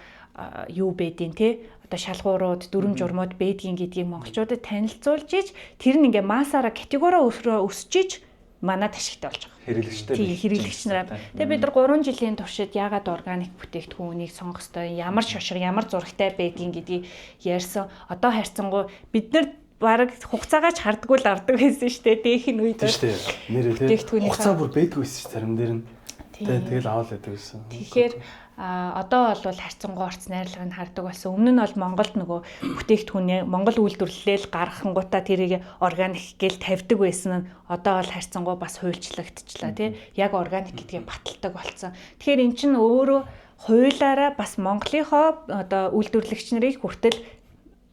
юу байдیں۔ Тэ одоо шалгуурууд дүрм журмууд байдгийн гэдгийг монголчуудад танилцуулж иж тэр нь ингээ массаараа категори өсөж иж манад ашигтай болж байгаа. Хэрэглэгчтэй. Тийм хэрэглэгч нараа. Тэгээ бид нар 3 жилийн туршид яагаад органик бүтээгдэхүүнийг сонгох ёстой, ямар шошго, ямар зурагтай байдгийг гэдгийг ярьсан. Одоо харьцангуй бид нар бараг хугацаагаач хардггүй л авдаг байсан шүү дээ. Дээхийн үед тийм шүү дээ. Нэрээ тийм хугацаа бүр байдгүй байсан шүү зарим дээр нь. Тэгээд аваад байдаг байсан. Тэгэхээр одоо бол харьцангуй орц найрлагыг нь хардаг болсон. Өмнө нь бол Монголд нөгөө бүтээгдэхүүнээ Монгол үйлдвэрлэлээр гаргахангуудаа тэрийг органик гэж тавьдаг байсан нь одоо бол харьцангуй бас хуульчлагдчихлаа тий. Яг органик гэдгийг баталдаг болсон. Тэгэхээр эн чинь өөрөө хуулаараа бас Монголынхоо одоо үйлдвэрлэгч нарыг хүртэл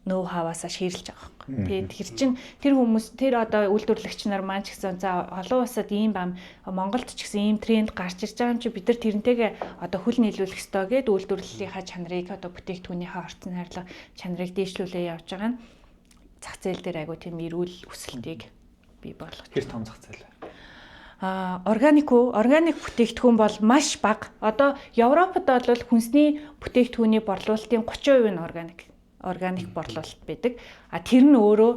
нөө хаваасаа шийрлж байгаа юм. Тэгээд тэр чин тэр хүмүүс тэр одоо үйлдвэрлэгч нар маань ч гэсэн за олон улсад ийм бам Монголд ч гэсэн ийм тренд гарч ирж байгаа юм чи бид нар тэрнтэйгээ одоо хүл нийлүүлэх ёстой гэд үйлдвэрлэлийнхаа чанарыг одоо бүтээгдэхүүнийхээ орцон хайрлага чанарыг дээшлүүлээ явж байгаа нь зах зээл дээр айгу тийм эрүүл өсөлтийг бий болгож. Тэр том зах зээл. Органик бүтээгдэхүүн бол маш бага. Одоо Европод бол хүнсний бүтээгдэхүүний борлуулалтын 30% нь органик борлуулалт байдаг. Тэр нь өөрөө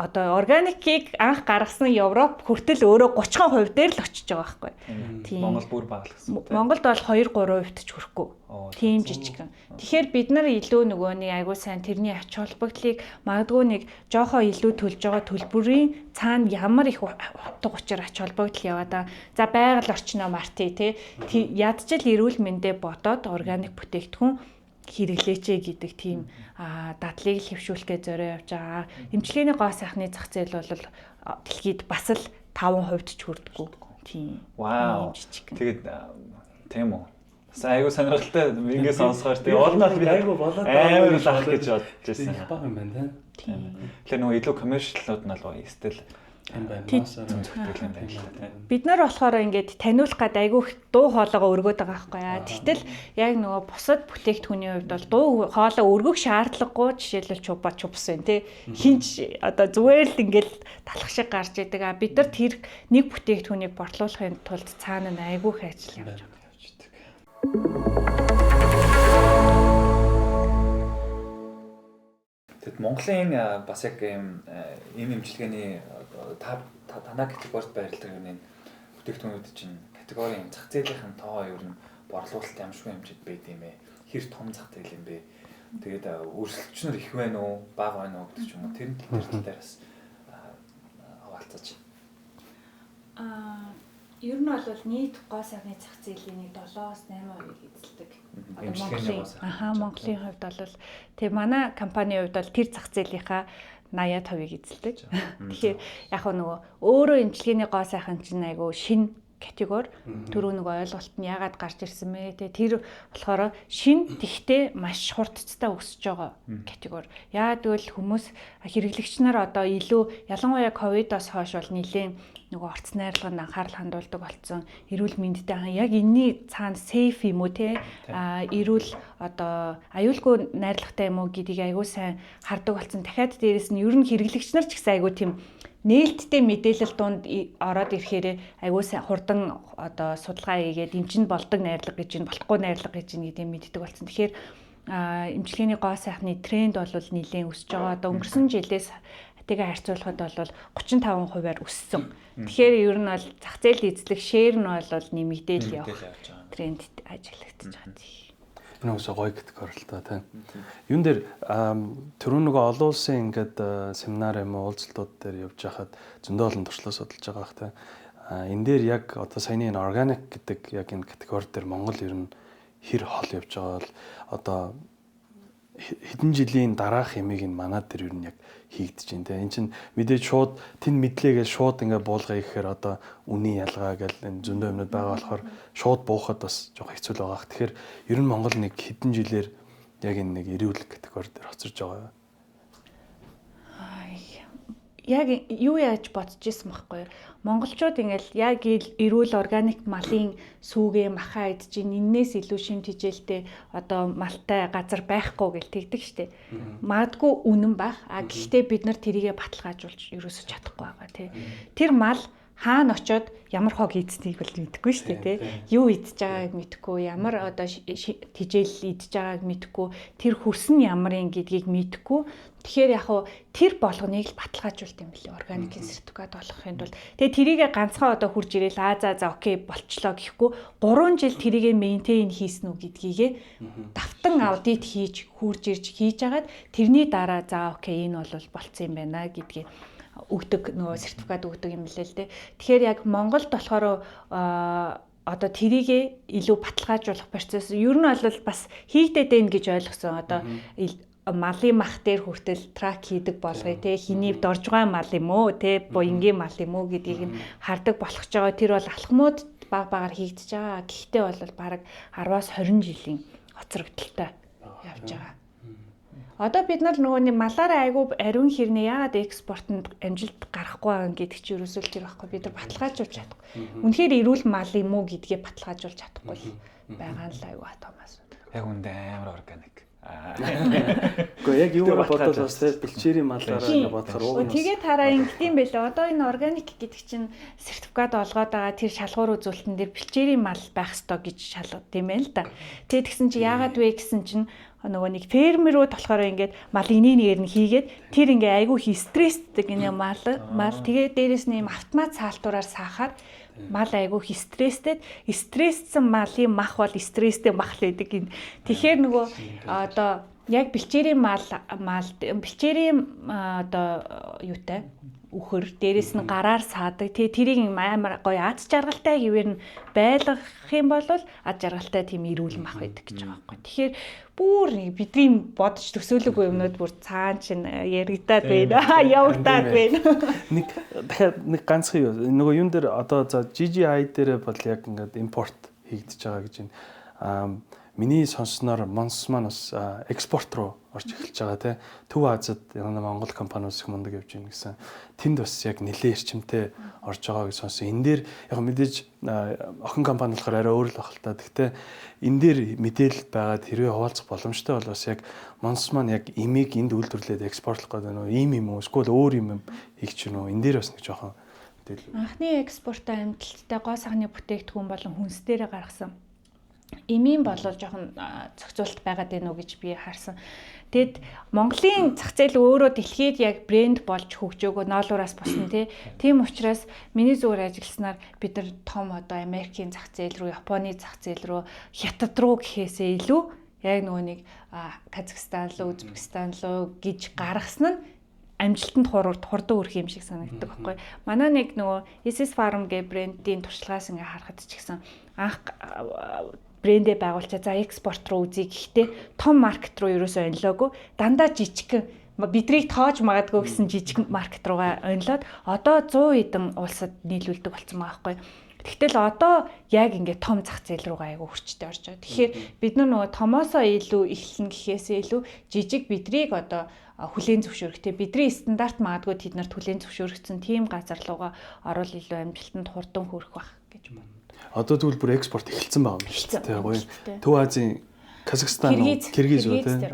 одоо органикийг анх гаргасан Европ хүртэл өөрөө 30% дээр л очиж байгаа байхгүй. Тийм. Монгол бүр бага л гэсэн. Монголд бол 2-3% ч хүрэхгүй. Тийм жижигхэн. Тэгэхээр бид нар илүү нөгөө нэг айгуу сайн тэрний ач холбогдлыг магадгүй нэг жоохоо илүү төлж байгаа төлбөрийн цаана ямар их утга учир ач холбогдол яваад байгаа. За байгаль орчноо марти тий. Ядчил эрүүл мэндэ бодоод органик бүтээгдэхүүн хэрэглээч гэдэг тийм дадлыг хэвшүүлэхээ зорио явж байгаа. Эмчилгээний гоо сайхны зах зээл бол дэлхийд бас л 5% ч хүрдэггүй. Тийм. Вау. Тэгээд тийм үү. Айгуу сонирхолтой ингээд сонсохоор тийм орнол би айгуу болоод амар лах гэж бодож байсан. Бага юм байна тийм. Тэгэхээр нөгөө илүү коммершиалууд нь бол стил бид нар болохоор ингээд таниулах гад айгүйх дуу хоолойгоо өргөд байгаа байхгүй яа. Тэгтэл яг нөгөө бусад бүтээгдэхүүний хувьд бол дуу хоолой өргөх шаардлагагүй жишээлбэл чупс байна тий. Хинч одоо зүгээр л ингээд талах шиг гарч идэг. Бид нар тэр нэг бүтээгдэхүүнийг борлуулахын тулд цаана нь айгүйх ажил явж байгаа. Тэгэд Монголын бас яг ийм эмчилгээний танаа категорид байрладаг юм бүтээгдэхүүнүүд чинь категорийн зах зээлийн тоо ер нь борлуулалт ямшгүй хэмжээд байд юм бэ? Хэр том зах зээл юм бэ? Тэгээд өрсөлдөгчнөр их байна уу, бага байна уу гэдэг ч юм уу тэр дээр бас хаваалцаач. Ер нь бол нийт гоо сайхны зах зээлийн 7-8% эзэлдэг. Монголын хувьд бол тэг манай компанийн хувьд бол тэр зах зээлийнхаа 80%-ийг эзэлдэг. Тэгэхээр яг нөгөө өөрөө эмчилгээний гоо сайхан чинь айгу шинэ категори түрүү нэг ойлголт нь яагаад гарч ирсэн бэ те тэр болохоор шин тэгтээ маш хурдцтай өсөж байгаа категори. Яагаад гэвэл хүмүүс хэрэглэгч нар одоо илүү ялангуяа ковидоос хойш бол нэлээд нөгөө орц найрлаганд анхаарал хандуулдаг болсон. Эрүүл мэндтэй яг энэний цаана сейф юм уу те эрүүл одоо аюулгүй найрлагатай юм уу гэдгийг аягүй сайн хардаг болсон. Дахиад дээрэс нь ер нь хэрэглэгч нар ч гэсэн аягүй тийм нээлттэй мэдээлэл донд ороод ирэхээр аягүй сайн хурдан одоо судалгаа хийгээд эмчинд болдог найрлага гэж нь болохгүй найрлага гэж нь гэдэг мэддэг болсон. Тэгэхээр эмчилгээний гоо сайхны тренд бол нэлээд өсөж байгаа. Одоо өнгөрсөн жилээс тэгээ харьцуулахад бол 35%-аар өссөн. Тэгэхээр ер нь бол зах зээл эзлэх шеэр нь бол нэмэгдээл явах тренд ажиглагдаж байгаа. Энэ үсээ гоё категори л та тийм. Юун дээр түрүүн нөгөө олон улсын ингээд семинар юм уу уулзалтууд дээр явж байхад зөндөө олон туршлага судалж байгаа бах тийм. Энэ дээр яг одоо саяны энэ органик гэдэг яг энэ категори дээр Монгол ер нь хэр хол явж байгаа бол одоо хэдэн жилийн дараах ямиг нь манад дээр ер нь яг хийгдэж байна те. Энд чинь мэдээж шууд тэн мэдлээгээ шууд ингээ буулгая гэхээр одоо үнийн ялгаа гэл энэ зөндөө юмнууд байгаа болохоор шууд буухад бас жоох хэцүү л байгаа. Тэгэхээр ер нь Монгол нэг хэдэн жилээр яг энэ нэг эрүүл категори дээр хоцорж байгаа. Яг юу яаж бодож ирсэн байхгүй юу? Монголчууд ингээл яг эрүүл органик малын сүүгээ махаа идэж энээс илүү шим тижээлтэй одоо малтай газар байхгүй гэл тэгдэг штеп. Магадгүй үнэн байх. Гэхдээ бид нар тэрийгэ баталгаажуулж ерөөсөж чадахгүй байгаа тий. Тэр мал хаана очиод ямар хог ийдсэнийг бол мэдэхгүй шүү дээ, тий. Юу идж байгааг мэдэхгүй, ямар одоо тижэл идж байгааг мэдэхгүй, тэр хөрс нь ямар юм гэдгийг мэдэхгүй. Тэгэхээр яг хуу тэр болгоныг л баталгаажуулт юм билээ органикийн сертификат болгохын тулд. Тэгээ тэрийгэ ганцхан одоо хурж ирээл за окей болчлоо гэхгүй 3 жил тэрийгэ мейнтейн хийсэн үү гэдгийгээ давтан аудит хийж хурж ирж хийж агаад тэрний дараа за окей энэ бол болцсон юм байна гэдгийг өгдөг нөгөө сертификат өгдөг юм билээ л дээ. Тэгэхээр яг Монголд болохоор одоо тэрийгэ илүү баталгаажуулах процесс ер нь бол бас хийгдээд байна гэж ойлгосон. Одоо малын мах дээр хүртэл трак хийдэг болгоё те хиний дорж байгаа мал юм уу те буянгийн мал юм уу гэдгийг нь хардаг болох ч байгаа. Тэр бол алхмууд багаар хийгдэж байгаа. Гэхдээ бол бараг 10-аас 20 жилийн хоцрогдолтой явж байгаа. Одоо бид нар нөгөө нэг малаараа айгүй ариун хэрнээ яагаад экспортод амжилт гарахгүй байгаа гэдэг чи ерөөсөө л тэр байхгүй бид нар баталгаажуулж чадахгүй. Үнэхээр эрүүл мал юм уу гэдгээ баталгаажуулж чадахгүй байгаа л айгүй атомаас. Яг үндэ амар органик. Гэхдээ яг юу бодвол бас бэлчээрийн малаараа ингэ бодохоор уг нь тэгээд тараа ингэдэм байлээ. Одоо энэ органик гэдэг чинь сертификат олгоод байгаа тэр шалгуур үзүүлэлтэн дээр бэлчээрийн мал байх ёстой гэж шалгад тийм ээ л да. Тэгээд тэгсэн чи яагаад вэ гэсэн чинь нөгөө нэг фермерүүд болохоор ингээд мал энийг нэгээр нь хийгээд тэр ингээ айгүй хий стресстэй гинэ мал тэгээд дээрэс нь юм автомат саалтураар саахаар мал айгүй хий стресстэй стресссэн малын мах бол стресстэй мах л байдаг. Тэгэхээр нөгөө одоо яг бэлчээрийн мал бэлчээрийн одоо юутай үхэр дээрэс нь гараар саадаг. Тэгээ тэрийг амар гоё аз жаргалтай гэвэр нь байлгах юм бол аз жаргалтай тийм эрүүл мах байдаг гэж байгаа байхгүй. Тэгэхээр бүр бидний бодож төсөөлөггүй юмнууд бүр цаан чинь яригадаад байна. Явагдаад байна. Нэг дахиад нэг ганцхан юу нөгөө юун дээр одоо за GGI дээр бол яг ингээд импорт хийгдэж байгаа гэж байна. Миний сонссноор Монс маань бас экспорт руу орж эхэлж байгаа тий. Төв Азад Монгол компаниуд их мундаг явж байна гэсэн. Тэнд бас яг нэлээд эрчимтэй орж байгаа гэж сонссон. Энэ дээр яг мэдээж охин компани болохоор арай өөр л баг л та. Гэхдээ энэ дээр мэдээлэл байгаад хэрвээ хуваалцах боломжтой бол бас яг Монс маань яг имийг энд үйлдвэрлээд экспортлох гэдэг нь ийм юм уу? Эсвэл өөр юм хийх ч юм уу? Энэ дээр бас нэг жоохон мэдээлэл. Анхны экспортоо амжилттай гоо сахны бүтээгдэхүүн болон хүнс дээрээ гаргасан. Имийн болол жоохон зохицуулт байгаад байна уу гэж би харсан. Тэгэд Монголын зах зээл өөрөө дэлхийд яг брэнд болж хөгжөөгөө ноолуураас босно тийм учраас миний зүгээр ажилласнаар бид нар том одоо Америкийн зах зээл рүү, Японы зах зээл рүү, Хятад руу гэхээсээ илүү яг нөгөө нэг Казахстан руу, Узбекистан руу гэж гаргасан нь амжилтанд хурдан өрөх юм шиг санагддаг байхгүй. Манай нэг нөгөө SS Farm гэ брендийн туршлагаас ингээ харахад ч гэсэн анх брэндээ байгуулчаа за экспорт руу үзье гэхдээ том маркет руу ерөөсөө онлоогүй дандаа жижигхэн бидрийг тоож магадгүй гэсэн жижиг маркет руугаа онлоод одоо 100 хэдэн улсад нийлүүлдэг болсон байгаа байхгүй. Тэгтэл одоо яг ингээд том зах зээл рүүгээ айгу хүчтэй орж байгаа. Тэгэхээр бид нөгөө томоосоо илүү эхлэн гэхээсээ илүү жижиг бидрийг одоо хүлээн зөвшөөрөхтэй бидний стандарт магадгүй тэд нарт хүлээн зөвшөөрөгдсөн тийм газар руугаа орол илүү амжилтанд хурдан хүрэх байх гэж байна. Одоо тэгвэл бүр экспорт эхэлсэн байгаа юм шүү дээ. Гоё. Төв Азийн Казахстан, Киргиз үү те.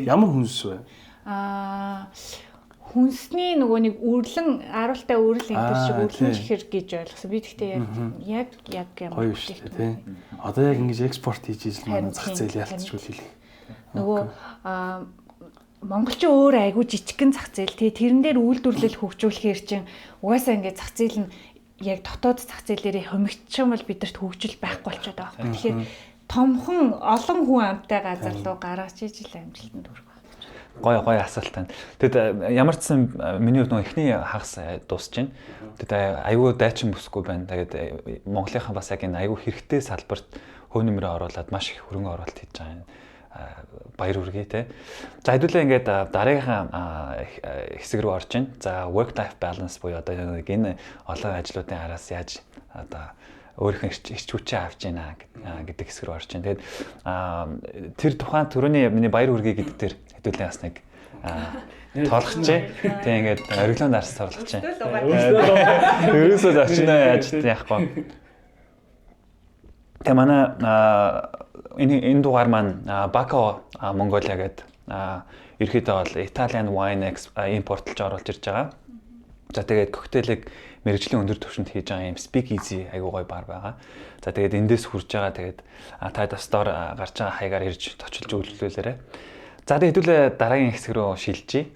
Ямар хүнс вэ? Хүнсний нөгөө нэг үрлэн аруултай үрэл энэ төр шиг үрлэн чихэр гэж ойлгосон. Би тэгтээ яг юм гоё шүү дээ те. Одоо яг ингэж экспорт хийж ижил манай зах зээл ялцчихгүй хэлээ. Нөгөө монголчин өөр айгүй жижигхэн зах зээл тий тэрэн дээр үйлдвэрлэл хөгжүүлэхээр чинь угаасаа ингээд зах зээл нь яг дотоод зах зээлээрээ хомигдчих юм бол бидэрт хөгжил байхгүй болчиход байгаа байхгүй. Тэгэхээр томхон олон хүн амтай газар руу гаргаж ижил амжилтанд хүрэх байна. Гой асуулт тань. Тэгэд ямар ч сан миний хувьд нөгөө эхний хагас дуусч байна. Тэгэд аюу дайчин бүсгүй байна. Тэгээд Монголынхаа бас яг энэ аюу хэрэгтэй салбарт хөв нэмрээ оруулаад маш их хөрөнгө оруулалт хийж байгаа юм. Баяр хүргэе те. За хэдүүлээ ингээд дараагийнхаа хэсэг рүү орж ийн. За work life balance буюу одоо нэг энэ олон ажлуудын араас яаж одоо өөрийнхөө ирч хүчээ авч ийна гэдэг хэсэг рүү орж ийн. Тэгээд тэр тухайн түрүүний миний баяр хүргэе гэдэг тэр хэдүүлээ бас нэг тоолгоч. Тэг ингээд ориглон дарс тоолгоч. Ерөөсөө очно яаж яахгүй. Тэг манай энэ дугаар маань Бако Монголиа гэдэг ерөөхдөө бол Italian wine импортлж оруулж ирж байгаа. За тэгээд коктейлийг мэрэгжлийн өндөр түвшинд хийж байгаа юм Speak Easy айгуу гоё бар байгаа. За тэгээд эндээс хурж байгаа тэгээд та дастор гарч байгаа хаягаар ирж точилж үйлдвэрлэлээрэ. За тэгээд хэдүүлээ дараагийн хэсэг рүү шилжиж.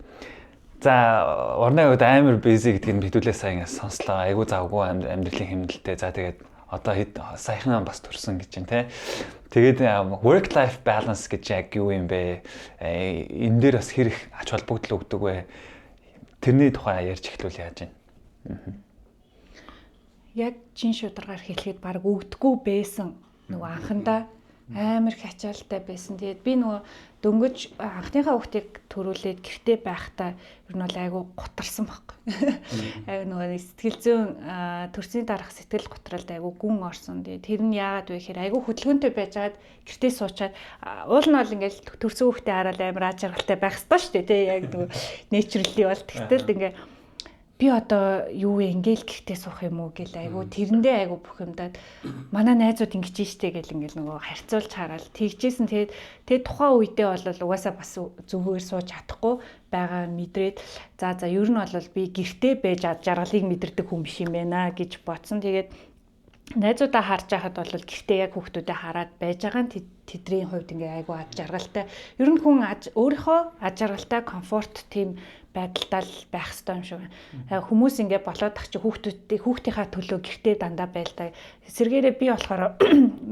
За орны үед амар бэзи гэдгийг хэдүүлээ сайн сонслоо. Айгуу завгүй амьдралын хэмнэлтэй. За тэгээд одоо саяхан бас төрсөн гэж байна те. Тэгээд work life balance гэж яг юу юм бэ? Энэ дээр бас хэрэг ач холбогдол өгдөг вэ? Тэрний тухай ярьж эхлүүл яаж байна? Яг чин шударгаар хэлэхэд баг өгдөггүй байсан. Нөгөө анхандаа амар их ачаалтай байсан. Тэгээд би нөгөө дөнгөж анхныхаа хүүхдийг төрүүлээд гэртээ байхдаа ер нь бол айгу гутарсан байхгүй. Айгу нөгөө сэтгэл зүйн төрсний дараах сэтгэл гутралд айгу гүн орсон. Тэгээд тэр нь яагаад вэ гэхээр айгу хөдөлгөөнтэй байжгаад гэртээ суучаад уул нь бол ингээл төрсөн хүүхдээ хараад амар аж аргалтай байх ёстой шүү дээ. Тэ яг нөгөө нэчрэлли бол тэгтэл ингээ би одоо юу вэ ингээл гэртээ суух юм уу гэл айгу тэрэндээ айгу бүх юмдаад манай найзууд ингэж штэ гэл ингээл нөгөө харьцуулж хараад тэгжсэн. тэгээд тухайн үедээ бол угаасаа бас зүгээр сууж чадахгүй байгаа мэдрээд за ер нь бол би гэртээ байж жаргалыг мэдэрдэг хүн биш юм байна гэж бодсон. Тэгээд найзуудаа харж байхад бол гэртээ яг хүүхдүүдэд хараад байж байгаа нь тэдний хувьд ингээ айгу аж жаргалтай. Ер нь хүн өөрийнхөө аж жаргалтай комфорт тийм байдалтай байх ёстой юм шиг байна. Хүмүүс ингээ болоод ах чи хүүхдийнхаа төлөө гэртээ дандаа байлаа. Сэргээрээ би болохоор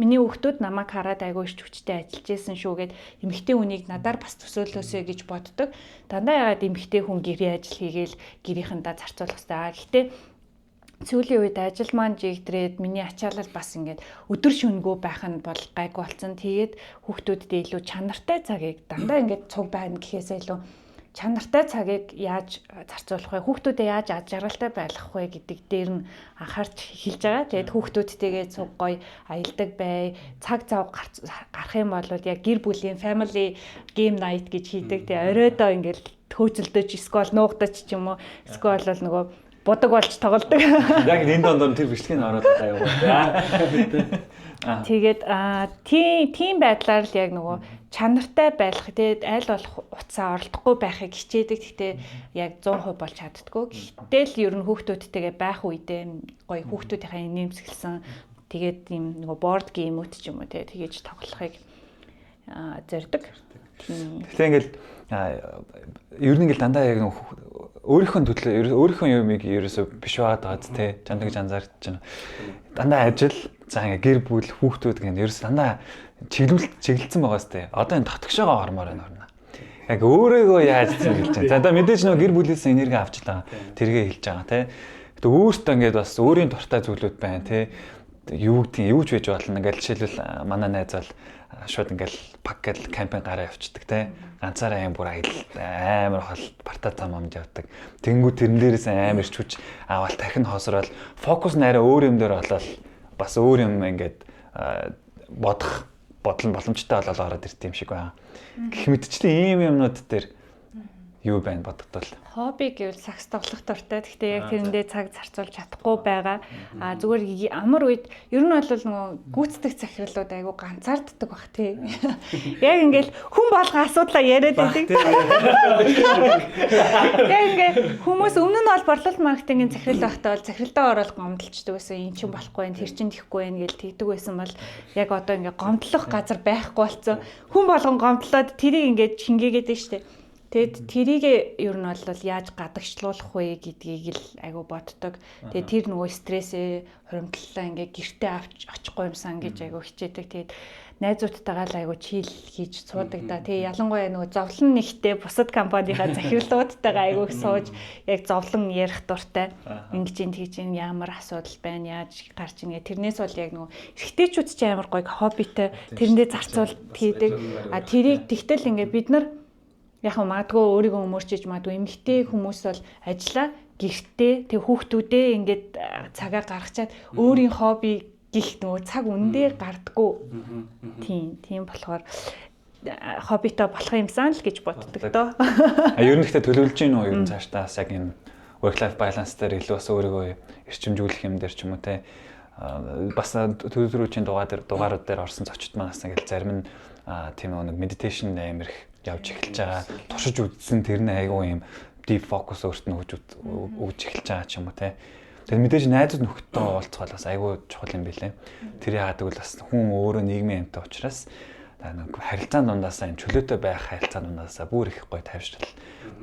миний хүүхдүүд намайг хараад айгүй ич хүчтэй ажиллаж исэн шүүгээд эмэгтэй хүнийг надаар бас төсөөлөөсэй гэж боддог. Дандаа ягаад эмэгтэй хүн гэрээ ажил хийгээл гэрийнхэндээ зарцуулах ёстой. Гэхдээ сүүлийн үед ажил маань жигдрээд миний ачаалал бас ингээд өдөр шөнөгүй байх нь бол гайгүй болсон. Тэгээд хүүхдүүдэд илүү чанартай цагийг дандаа ингээд цуг байна гэхээсээ илүү чанартай цагийг яаж зарцуулах вэ? Хүүхдүүдэд яаж аж аргалтай байлгах вэ гэдэг дээр нь анхаарч эхэлж байгаа. Тэгээд хүүхдүүдтэйгээ цуг гоё аялдаг бай. Цаг зав гарах юм бол яг гэр бүлийн family game night гэж хийдэг. Тэгээд оройдоо ингээд хөөцөлдөж скол нуугдаж ч юм уу. Скол бол нөгөө будаг болж тоглодог. Яг энэ донд тэр бичлэгийг ороод байгаа юм. Тэгээд тийм байдлаар л яг нөгөө чанартай байх. Тэгээд аль болох утсаа оролдохгүй байхыг хичээдэг. Гэхдээ яг 100% болж чаддгүй. Гэтэл ер нь хүүхдүүдтэйгээ байх үедээ гоё хүүхдүүдийнхээ нэмсгэлсэн тэгээд ийм нөгөө board game-үүд ч юм уу тэгэж тоглохыг зорддог. Тэгэхээр ингээл ер нь ингээл дандаа яг өөрийнхөө төлөө өөрийнхөө юмыг ерөөсөө биш байгаа тий чанд гэж анзаарч байна. Дандаа ажил за ингээ гэр бүл хүүхдүүд гэн ерөөс дандаа чиглэлцэн байгаас тий. Одоо энэ татгшоогоо хормоор байна. Яг өөрөөгөө яаж чиглэж байна. За мэдээж нөгөө гэр бүлээс энерги авчлаа. Тэргээ хэлж байгаа тий. Гэтэ өөртөө ингээд бас өөрийн дуртай зүйлүүд байна тий. Юу гэдгийг юу ч байж болно. Ингээл жишээлбэл манай найз бол шууд ингээл пакет кампайн гараа явчихдаг те ганцаараа юм бүр амар хол парта цамамд явдаг. Тэнгүү тэрэн дээрээс амар ч хүч аваад дахин хосрол фокус нь арай өөр юм дээр болол бас өөр юм ингээд бодох боломжтой болол ороод ирт юм шиг байна. Гэх мэтчлэн ийм юмнууд дээр юу байна бодогдвол хобби гэвэл сакс тоглох дуртай. Гэхдээ яг тэрэндээ цаг зарцуулж чадахгүй байгаа. Зүгээр амар үед ер нь бол нөгөө гүйцэтгэх захирлууд айгу ганцаарддаг бах тий. Яг ингээл хүн болгон асуудлаа яриад байдаг. Яг ингээ хүмүүс өмнө нь бол борлуулалт маркетингийн захирал байхдаа бол захиралдаа ороод гомдолчдөг байсан. Эн чинь болохгүй байх, тэр чинь тэхгүй байх гэж тэгдэг байсан бол яг одоо ингээ гомдлох газар байхгүй болсон. Хүн болгон гомдлоод тэрийг ингээ шингээгээд байна штэ. Тэгэд тэрийг ер нь бол яаж гадагшлуулах вэ гэдгийг л айгу боддог. Тэгээд тэр нөгөө стрессээ хуримтлалаа ингээ гэртээ очихгүй юмсан гэж айгу хичээдэг. Тэгээд найзуудтайгаа л айгу чийл хийж суудаг да. Тэгээд ялангуяа нөгөө зовлон нэгтэй бусад компанийнхаа захирлуудтайгаа айгу сууж яг зовлон ярих дуртай. Ингэж ин тэгж ин ямар асуудал байна, яаж гарч ийн гэ. Тэрнээс бол яг нөгөө эрэгтэйчүүд ч амар гоё хоббитэй тэрэндээ зарцуулт хийдэг. Тэрийг тэгтэл ингээ бид нар яг магадгүй өөрийгөө өмөрчиж магадгүй эмэгтэй хүмүүс бол ажиллаа гэртээ тэг хүүхдүүдээ ингээд цагаа гаргачаад өөрийн хобби гих нөгөө цаг үндэ гардггүй. Тийм болохоор хоббитой болох юмсан л гэж боддог доо. Ер нь ихтэй төлөвлөж гин үү ер нь цаашдаа яг энэ work life balance дээр илүү бас өөрийгөө эрчимжүүлэх юм дээр ч юм уу те бас төлөвлөрүүчийн дугаарууд дээр орсон зочид манаас ингээл зарим нь тийм нэг meditation амирх явж эхэлж байгаа туршиж үзсэн тэр нь айгүй юм deep focus өөртөө өгж эхэлж байгаа ч юм уу те. Тэгэхээр мэдээж найзууд нөхдөдөө уулзах бол бас айгүй чухал юм билээ. Тэр яагаад гэвэл бас хүн өөрөө нийгмийн амьтан учраас нэг харилцаан дундаасаа юм чөлөөтэй байх харилцаан дундаасаа бүр их гоё тавьшрал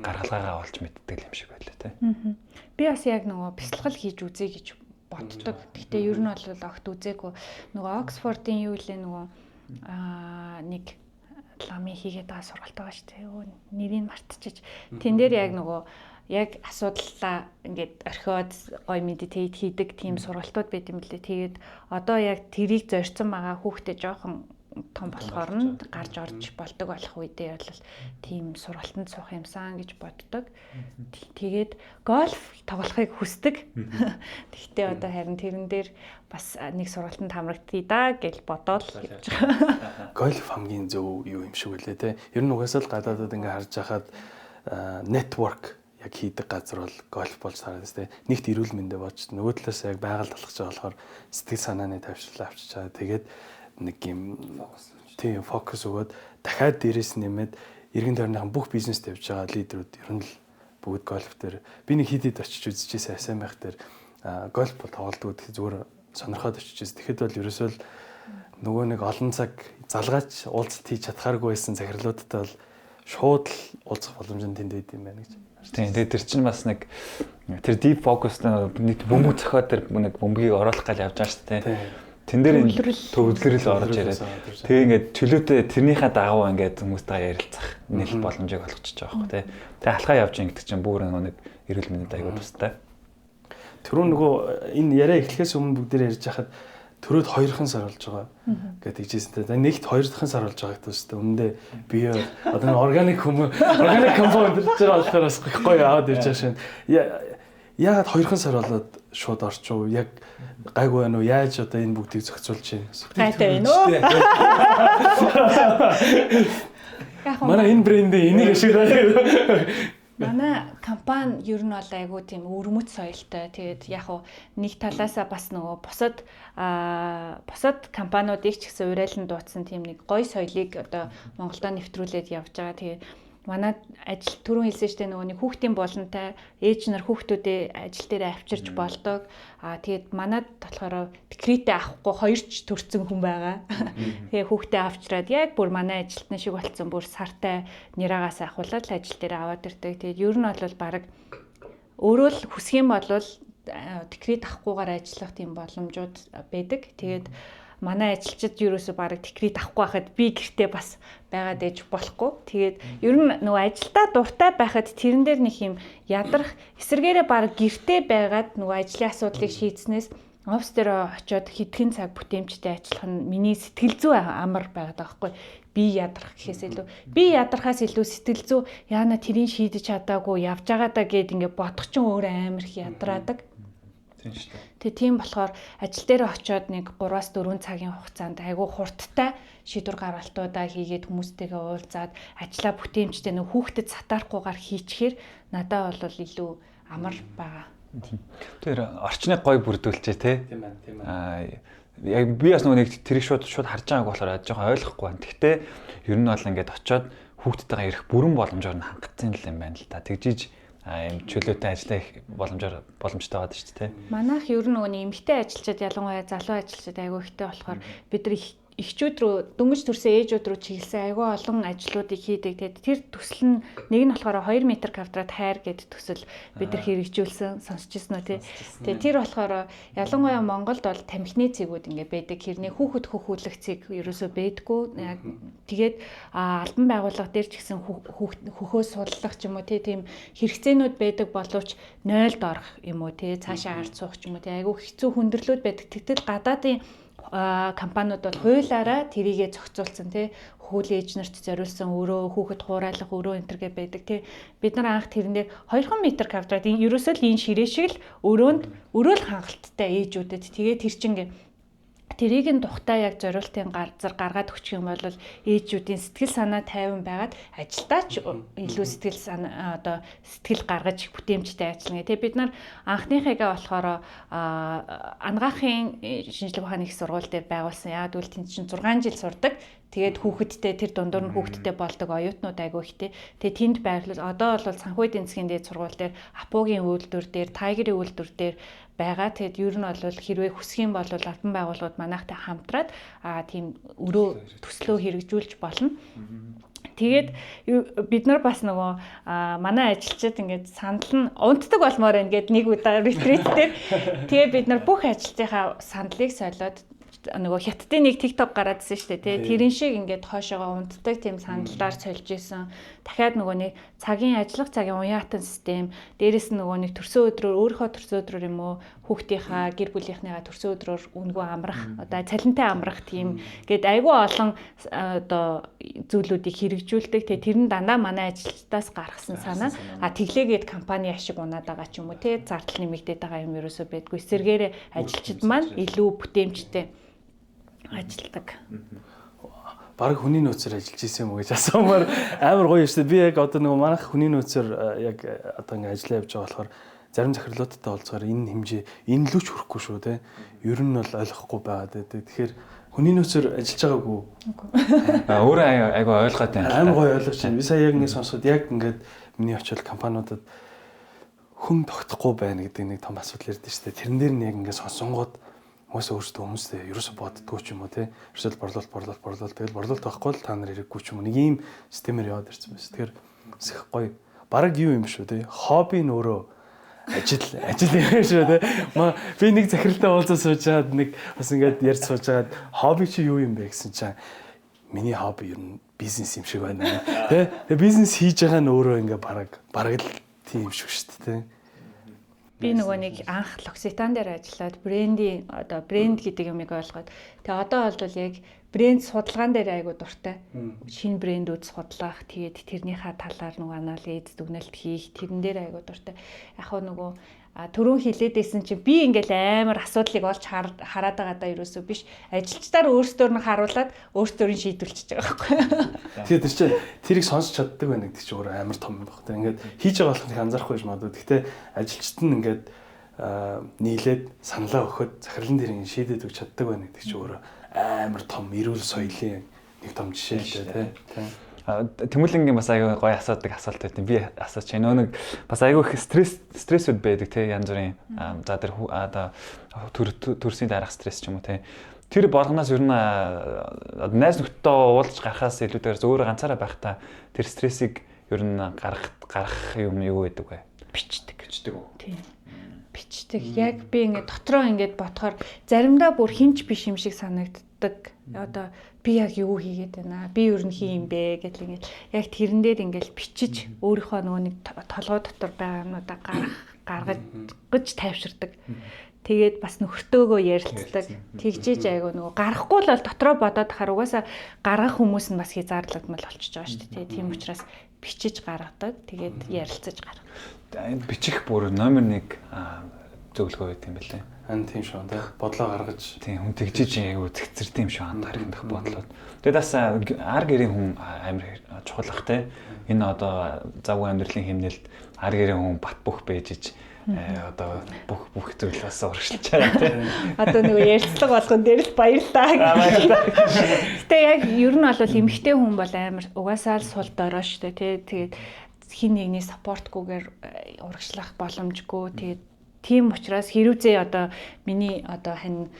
гаргалгаагаа олж мэддэг юм шиг байлаа те. Би бас яг нөгөө бясалгал хийж үзье гэж боддог. Гэхдээ ер нь бол огт үзээгүй. Нөгөө Оксфордын юу илээ нөгөө нэг ламын хийгээд байгаа сургалт байгаа шүү дээ. Нэрийг мартчихэж. Тэн дээр яг нөгөө яг асуудлаа ингээд орхиод гоё медитейт хийдэг тийм сургалтууд байт юм лээ. Тэгээд одоо яг тэрийг зорьсон байгаа хүүхдэд жоохон том болохоор нь гарч орж болдог болох үедээ бол тийм сургалтанд суух юмсан гэж боддог. Тэгээд гольф тоглохыг хүсдэг. Тэгтээ одоо харин тэрэн дээр бас нэг сургалтанд хамрагдъя да гэж бодоод явж байгаа. Гольф хамгийн зөв юу юм шиг үлээ те. Ер нь угаасаа л гадаадад ингээ харж байхад network яг хийдэг газар бол гольф болж хараад тест. Нэгт эрүүл мэндэ бооч нөгөө талаас яг байгаль талхаж байгаа болохоор сэтгэл санааны тавьшрал авчиж байгаа. Тэгээд нэг юм тийм фокус өгөөд дахиад дээрээс нэмээд эргэн тойрныхан бүх бизнест явж байгаа лидерүүд ер нь л бүгд гольф дээр би нэг хэд очиж үзчихсэн асамих дээр гольф бол тоглолтууд зүгээр сонирхоод очижсэн. Тэгэхэд бол ерөөсөө л нөгөө нэг олон цаг залгаач уулзалт хийж чадхааргүй байсан захирлуудтай бол шууд л уулзах боломж нь тэнд байд юм байна гэж. Тийм. Тэгээд тэр чинь бас нэг тэр deep focus нэг бөмбөг зохиод тэр нэг бөмбөгийг оруулах гал явж байгаа шүү дээ. Тэн дээр төвлөрөл орж ирээд тэгээ ингээд чөлөөтэй тэрнийхээ дагуу ингээд хүмүүстэй ярилцах нийл боломжийг олгочихж байгаа хөө тий. Тэгээ алхаа явж ингээд чинь бүр нэг эрүүл мэндэд аягүй тустай. Түрүү нөгөө энэ яриа эхлэхээс өмнө бүгдээр ярьж хахад төрөөд 2хан сар болж байгаа гэдэг хэлжсэн. За нэгт 2 дахин сар болж байгаа гэдэг шүү дээ. Өмнөдөө би одоо органик компаунд гэж болохоор бас гоё аваад ирж байгаа шин. Яагаад 2хан сар болоод шууд орчуу? Яг гайгүй байна уу? Яаж одоо энэ бүгдийг зохицуулж чинь? Гайтай байна уу? Манай энэ брэндээ энийг ашиг байгаа. Манай компани ер нь бол айгүй тийм өвөрмөц соёлтой. Тэгээд яг хуу нэг талаасаа бас нөгөө бусад компаниудыг ч гэсэн урайлан дуудсан тийм нэг гоё соёлыг одоо Монголдо нэвтрүүлээд явж байгаа. Тэгээд манай ажил түрүүн хэлсэн шүү дээ нөгөө нэг хүүхдийн болонтай ээж нар хүүхдүүдээ ажил дээр авчирч болдог. Тэгээд манад болохоор декретээ авахгүй хоёрч төрсэн хүн байгаа. Тэгээ хүүхдээ авчираад яг бүр манай ажилтны шиг болцсон бүр сартай нэраагаас ахуулаад ажил дээр аваад ирдэг. Тэгээд ер нь бол баг өөрөө л хүсэх юм бол декрет авахгүйгээр ажиллах тийм боломжууд байдаг. Тэгээд манай ажилчид ерөөсөө бараг декрет авахгүй байхад би гэртээ бас байгаад ээж болохгүй. Тэгээд ер нь нөгөө ажилдаа дуртай байхад тэрэн дээр нэг юм ядрах эсэргээрээ бараг гэртээ байгаад нөгөө ажлын асуудлыг шийдснээс офис дээр очиод хэдхэн цаг бүтээмжтэй ажиллах нь миний сэтгэл зүй амар байгаад байгаа байхгүй. Би ядрах гэхээс илүү би ядрахаас илүү сэтгэл зүй яана тэрийг шийдэж чадаагүй явж байгаа даа гэд ингээд бодох чинь өөр амар их ядраадаг. Тийм шүү дээ. Тэгээ тийм болохоор ажил дээр очиод нэг 3-4 цагийн хугацаанд айгүй хурдтай шийдвэр гаргалтуудаа хийгээд хүмүүстэйгээ уулзаад ажиллаа бүтээмжтэй нэг хүүхдэд сатаарахгүйгээр хийчихээр надад бол илүү амар байгаа. Тэр орчныг гой бүрдүүлчээ те. Тийм байна. Яг би бас нэг тэрийг шууд харж байгааг болохоор жоохон ойлгохгүй байна. Гэхдээ ер нь бол ингээд очиод хүүхдтэйгээ ирэх бүрэн боломжоор нь хангацсан юм байна л та. Тэгжиж юм чөлөөтэй ажиллах боломжтой байдаг шүү дээ. Манайх ер нь нөгөө эмэгтэй ажилчид ялангуяа залуу ажилчид айгүй ихтэй болохоор бид нар эхчүүд рүү дөнгөж төрсэн ээжүүд рүү чиглэсэн айгүй олон ажлуудыг хийдэг. Тэгээд тэр төсөл нь нэг нь болохоор 2 м квадрат хайр гэдэг төсөл бид нар хэрэгжүүлсэн сонсч ирсэн үү тий. Тэгээд тэр болохоор ялангуяа Монголд бол тамхины цэгүүд ингээ байдаг. Хэрний хүүхэд хөхүүлэх цэг ерөөсөө байдгүй. Тэгээд албан байгууллага дээр ч гэсэн хөхөө судлах ч юм уу тийм хэрэгцээнүүд байдаг боловч 0-д орох юм уу тий цаашаа ард суух ч юм уу тий айгүй хэцүү хүндрэлүүд байдаг. Тэгтэл гадаадын компаниуд бол хуулаараа тэрийгэ зохицуулсан тий хуулийн эйжнэрт зориулсан өрөө хүүхэд хуурайлах өрөө энэ төргээ байдаг тий бид нар анх тэрнээр 2 м квадрат ерөөсөө л энэ ширээ шиг л өрөөнд өрөөл хангалттай ээжүүдэд тэгээ тэр чинь тэрийг нь тухтай яг зориултын газар гаргаад өгчих юм бол ээжүүдийн сэтгэл санаа тайван байгаад ажилдаа ч илүү сэтгэл санаа одоо сэтгэл гаргаж бүтээмжтэй ажиллана. Тэгээ бид нар анхныхыгаа болохоор анагаахын шинжлэх ухааны их сургууль дээр байгуулсан. Яг үл тэнд чинь 6 жил сурдаг. Тэгээд хүүхэдтэй тэр дундуур нь хүүхэдтэй болдог оюутнууд айгүй ихтэй. Тэгээд тэнд байрлал одоо бол санхүү эдийн засгийн дээд сургууль дээр Апогийн үйлдвэр дээр, Тайгерийн үйлдвэр дээр байгаа. Тэгээд ер нь бол хэрвээ хүсэх юм бол албан байгууллагууд манайхтай хамтраад тийм өрөө төслөө хэрэгжүүлж болно. Тэгээд бид нар бас нөгөө манай ажилчид ингээд санал нь унтдаг болмоор ингээд нэг удаа ретрит дээр тэгээд бид нар бүх ажилтныхаа сандлыг солиод нөгөө хятадын нэг TikTok гараадсэн шүү дээ тий. Тэрэн шиг ингээд хоошоогоо унтдаг тийм сандлаар сольж исэн. Дахиад нөгөө нэг цагийн ажиллах цагийн уяатан систем, дээрэс нь нөгөө нэг төрсөн өдрөөр өөрийнхөө төрсөн өдрөөр юм уу хүүхдийнхаа гэр бүлийнхнийгаа төрсөн өдрөөр үнгүй амрах, одоо цалинтай амрах тийм гээд айгүй олон одоо зүйлүүдийг хэрэгжүүлдэг. Тэгээ тэр нь дандаа манай ажилчдаас гаргасан санаа. Тэглээгээд компани ашиг унаад байгаа ч юм уу тий. Зардал нэмэгдээд байгаа юм ерөөсөө байдгүй. Эсвэргээр ажилчид маань илүү бүтээмжтэй ажилдаг. Бараг хүний нөөцөөр ажиллаж исэн юм уу гэж асуумаар амар гоё шүү дээ. Би яг одоо нөгөө манайх хүний нөөцөөр яг одоо ингэ ажиллаа явж байгаа болохоор зарим захирлуудтай олцохоор энэ хэмжээ энэ лүүч хүрэхгүй шүү те. Ер нь бол ойлгохгүй байгаа дээ. Тэгэхээр хүний нөөцөөр ажиллаж байгаагүй. Өөрөө айгаа ойлгоод байна. Амар гоё ойлгож байна. Би сая яг ингэ сонсоход яг ингээд миний очил компаниудад хүн тогтохгүй байна гэдэг нэг том асуудал ярьдэн шүү дээ. Тэрэн дээр нь яг ингэ сонсонгууд хүмүүстэй ерөөсө боддгоо ч юм уу те. Ерөөсөө борлуулалт тэгэл борлуулалт байхгүй л та нар хэрэггүй ч юм уу. Нэг ийм системээр яваад ирсэн байна. Тэгэхээр их гоё. Бараг юу юм шүү те. Хобби нь өөрөө ажил юм шүү те. Би нэг захиралтай уулзаж суужгаад нэг бас ингээд ярьж суужгаад хобби чи юу юм бэ гэсэн чинь миний хобби ер нь бизнес юм шиг байна те. Тэгээ бизнес хийж байгаа нь өөрөө ингээд бараг л тийм юм шиг шүү те. Би нөгөө нэг анх L'Occitane дээр ажиллаад брендийн одоо брэнд гэдэг юмыг ойлгоод тэгээ одоо бол яг брэнд судалгаан дээр айгуу дуртай. Шинэ брэндүүд судлах, тэгээд тэрнийхээ талаар нөгөө анализ, дүгнэлт хийх, тэрэн дээр айгуу дуртай. Яг нөгөө түрүүн хилээдсэн чинь би ингээл амар асуудлыг олж хараад байгаа даа ерөөсөө биш. Ажилчдаар өөрсдөр нь харуулад өөрсдөр нь шийдвэрлэж байгаа байхгүй. Тэгээд тэр чинь тэрийг сонсч чаддаг байна гэдэг чинь өөр амар том юм байна. Тэр ингээд хийж байгаа болохыг анзаарахгүй байж магадгүй. Гэхдээ ажилчид нь ингээд нийлээд саналаа өгөхөд захирлан дээр ингэ шийдээд өгч чаддаг байна гэдэг чинь өөр амар том эрүүл соёлын нэг том жишээ л дээ тийм. Тэмүүлэнгийн бас аягүй гоё асуудаг асуулт байт. Би асууж байна. Нэг бас аягүй их стрессүүд байдаг тий янз бүрийн за тэр одоо төрсний дараах стресс ч юм уу тий. Тэр болгоноос ер нь найз нөхдөдөө уулзж гарахаас илүүтэйгээр өөрөө ганцаараа байхдаа тэр стрессийг ер нь гарах юм юу гэдэг вэ? Бичдэг үү? Тийм. Бичдэг. Яг би ингээд дотроо ингээд бодохоор заримдаа бүр хинч биш юм шиг санагддаг. Одоо би яг юу хийгээд байна? Би ер нь хий юм бэ гэдэг ингээд яг тэрэн дээр ингээд бичиж өөрийнхөө нөгөө нэг толгой дотор байгаа юмудаа гаргаж тайвширдаг. Тэгээд бас нөхөртөөгөө ярилцдаг. Тэгжиж айгу нөгөө гарахгүй л бол дотроо бодоод хахаар угаасаа гаргах хүмүүс нь бас хязгаарлагдмал болчихж байгаа шүү дээ. Тийм учраас бичиж гаргадаг. Тэгээд ярилцаж гаргадаг. Бичих бүр номер 1 зөвлөгөө байт юм байна. Тийм шүү тий. Бодлоо гаргаж тийм хүн тэгжиж айгу зэгцэрдэм шүү анхаарах бодлоод. Тэгээд бас ар гэрийн хүн амар чухал бах те. Энэ одоо завгүй амьдралын хэмнэлд ар гэрийн хүн бат бөх бэжиж одоо бүх зүйл бас урагшилж байгаа тийм. Одоо нөгөө ярилцлага болгон дээр л баярлалаа. Гэтэ яг ер нь бол эмэгтэй хүн бол амар угаасаа л сул дорой шүү дээ тий. Тэгээд хин нэгний саппортгүйгээр урагшлах боломжгүй. Тэгээд тийм учраас хэрвээ одоо миний одоо хань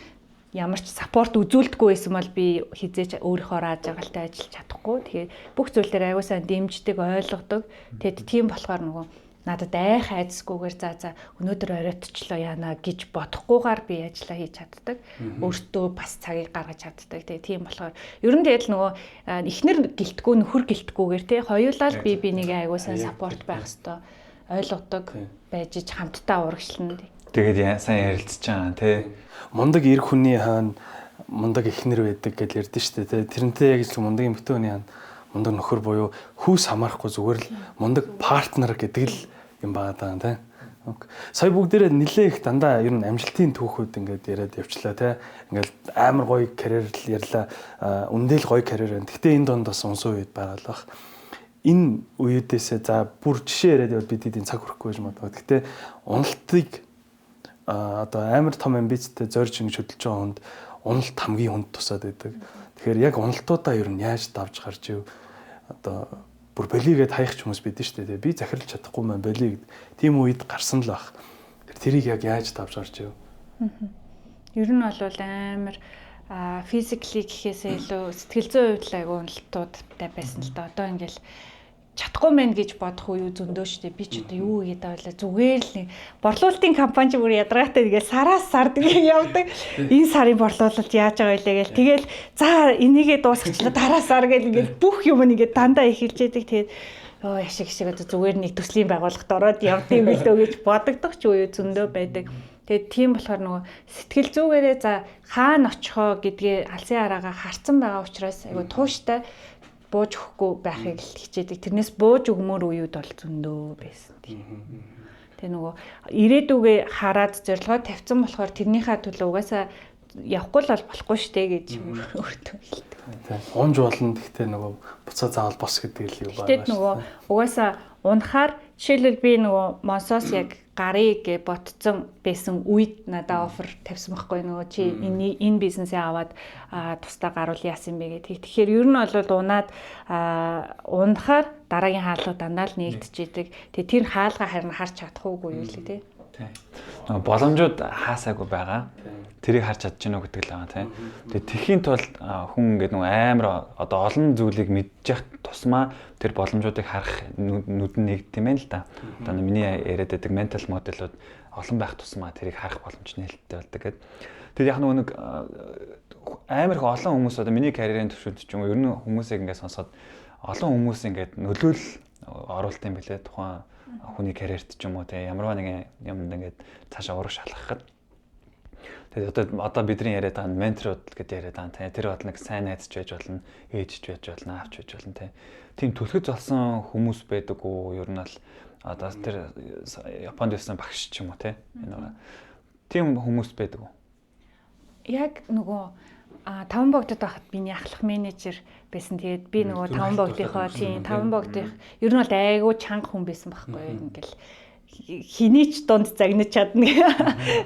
ямар ч саппорт үзүүлдэггүй байсан бол би хизээч өөрийнхөө рааж агалтай ажиллаж чадахгүй. Тэгээд бүх зүйл дээр аягүй сайн дэмждэг, ойлгодог. Тэгээд тийм болохоор нөгөө надад айх айдсгүйгээр за өнөөдөр оройтчлоо яана гэж бодохгүйгээр би ажиллаа хийж чаддаг. Өөртөө бас цагийг гаргаж чаддаг. Тийм болохоор ер нь тэгэл нөгөө эхнэр гэлтгүү нөхөр гэлтгүүгээр тий хоёулаа л би нэг аягүй сайн саппорт байх хэвээр ойлгодог байж хамтдаа урагшлна. Тэгээд сайн ярилцж байгаа тий. Мундаг эр хүний хаана мундаг эхнэр байдаг гэж ярьдэн штэ тий. Тэрнтэй яг л мундаг эмэгтэй хүний хаана мундаг нөхөр буюу хүүс хамаарахгүй зүгээр л мундаг партнер гэдэг л юм байгаа даа тий. Сая бүгдээрээ нилээ их дандаа ер нь амжилтын түүхүүд ингээд яриад явчлаа тий. Ингээд амар гоё карьер л ярьлаа. Үндэл гоё карьер байна. Гэхдээ энэ донд бас унсан үед байгаа л бах. Энэ үеэдээсээ за бүр жишээ яриад яваад бид эдийн цаг хүрэхгүй байж магадгүй. Гэхдээ уналтыг одоо амар том амбицтай зорж ингэж хөдөлж байгаа хүнд уналт хамгийн хүнд тусаад байдаг. Тэгэхээр яг уналтуудаа ер нь яаж давж гарч ив одоо бүр болигээд хаях ч хүмүүс бидэн шүү дээ. Би захиралж чадахгүй маань болиг. Тийм үед гарсан л баг. Тэрийг яг яаж давж гарч ив? Ер нь бол амар физикли гэхээсээ илүү сэтгэл зүйн хувьд л айгүй уналтуудтай байсан л да. Одоо ингээл чадахгүй мэн гэж бодох үе зөндөө штэ. Би ч одоо юу хийгээд байлаа зүгээр л нэг борлуулалтын компани ч бүр ядаргаатай тэгээд сараас сард явдаг. Энэ сарын борлуулалт яаж байгаа вэ гээл. Тэгэл за энийгээ дуусгачлаа дараа сар гээл ингээл бүх юм нэгээ дандаа эхэлж яадаг. Тэгээд яшиг одоо зүгээр нэг төслийн байгууллагт ороод явд юм билүү гэж бодогдох ч үе зөндөө байдаг. Тэгээд тийм болохоор нөгөө сэтгэл зүгээрээ за хаана очихоо гэдгээ алсын хараагаа харцсан байгаа учраас айгу тууштай бууж өгөхгүй байхыг л хичээдэг. Тэрнээс бууж өгмөр үеуд бол зөндөө байсан тийм. Тэгээ нөгөө ирээдүгээ хараад зорилгоо тавьсан болохоор тэрнийхээ төлөө угаасаа явахгүй л болохгүй штэ гэж өөртөө хэлдэг. Тийм. Унж болно гэхдээ нөгөө буцаа заавал бос гэдэг л юу байна. Тэгээд нөгөө угаасаа унахаар жишээлбэл би нөгөө Монсоос яг гарыг гэж ботцсон байсан үед надад офер тавьсан байхгүй нөгөө чи энэ бизнесээ аваад тусдаа гаруул яасан бэ гэх. Тэгэхээр ер нь бол унаад унахаар дараагийн хаалга дандаа л нэгдчихэдэг. Тэгээ тэр хаалга харин харж чадахгүй юу лээ тий. Нөгөө боломжууд хаасаагүй байгаа. Тэрийг харж чадж гинөө гэдэг л байгаа тийм. Тэгээ тэрхийн тулд хүн ингээд нөгөө амар одоо олон зүйлийг мэдчих тусмаа тэр боломжуудыг харах нүд нь нэгдэв юм л да. Одоо миний яриад байдаг ментал моделууд олон байх тусмаа тэрийг харах боломж нээлттэй болдог гэдэг. Тэгээд яг нөгөө нэг амар их олон хүмүүс одоо миний карьерийн төвшөлд ч юм уу ер нь хүмүүсийг ингээд сонсоод олон хүмүүс ингээд нөлөөлөл оруулт юм билээ тухайн хүний карьерт ч юм уу те ямарваа нэгэн юмд ингээд цаашаа ураг шалгахад. Тэгээд одоо бидний яриад байгаа менторууд гэдээ яриад байгаа те тэр бол нэг сайн найзч байж болно, ээжч байж болно, аавч байж болно те. Тийм түлхэж болсон хүмүүс байдаг уу? Ер нь бол одоо тэр Японд байсан багш ч юм уу те. Энэ тийм хүмүүс байдаг уу? Яг нөгөө таван богдод байхад биний ахлах менежер байсан. Тэгээд би нөгөө таван богдынхоо тийм таван богдын ер нь бол айгүй чанга хүн байсан байхгүй ингээл хэний ч дунд загнаж чадна.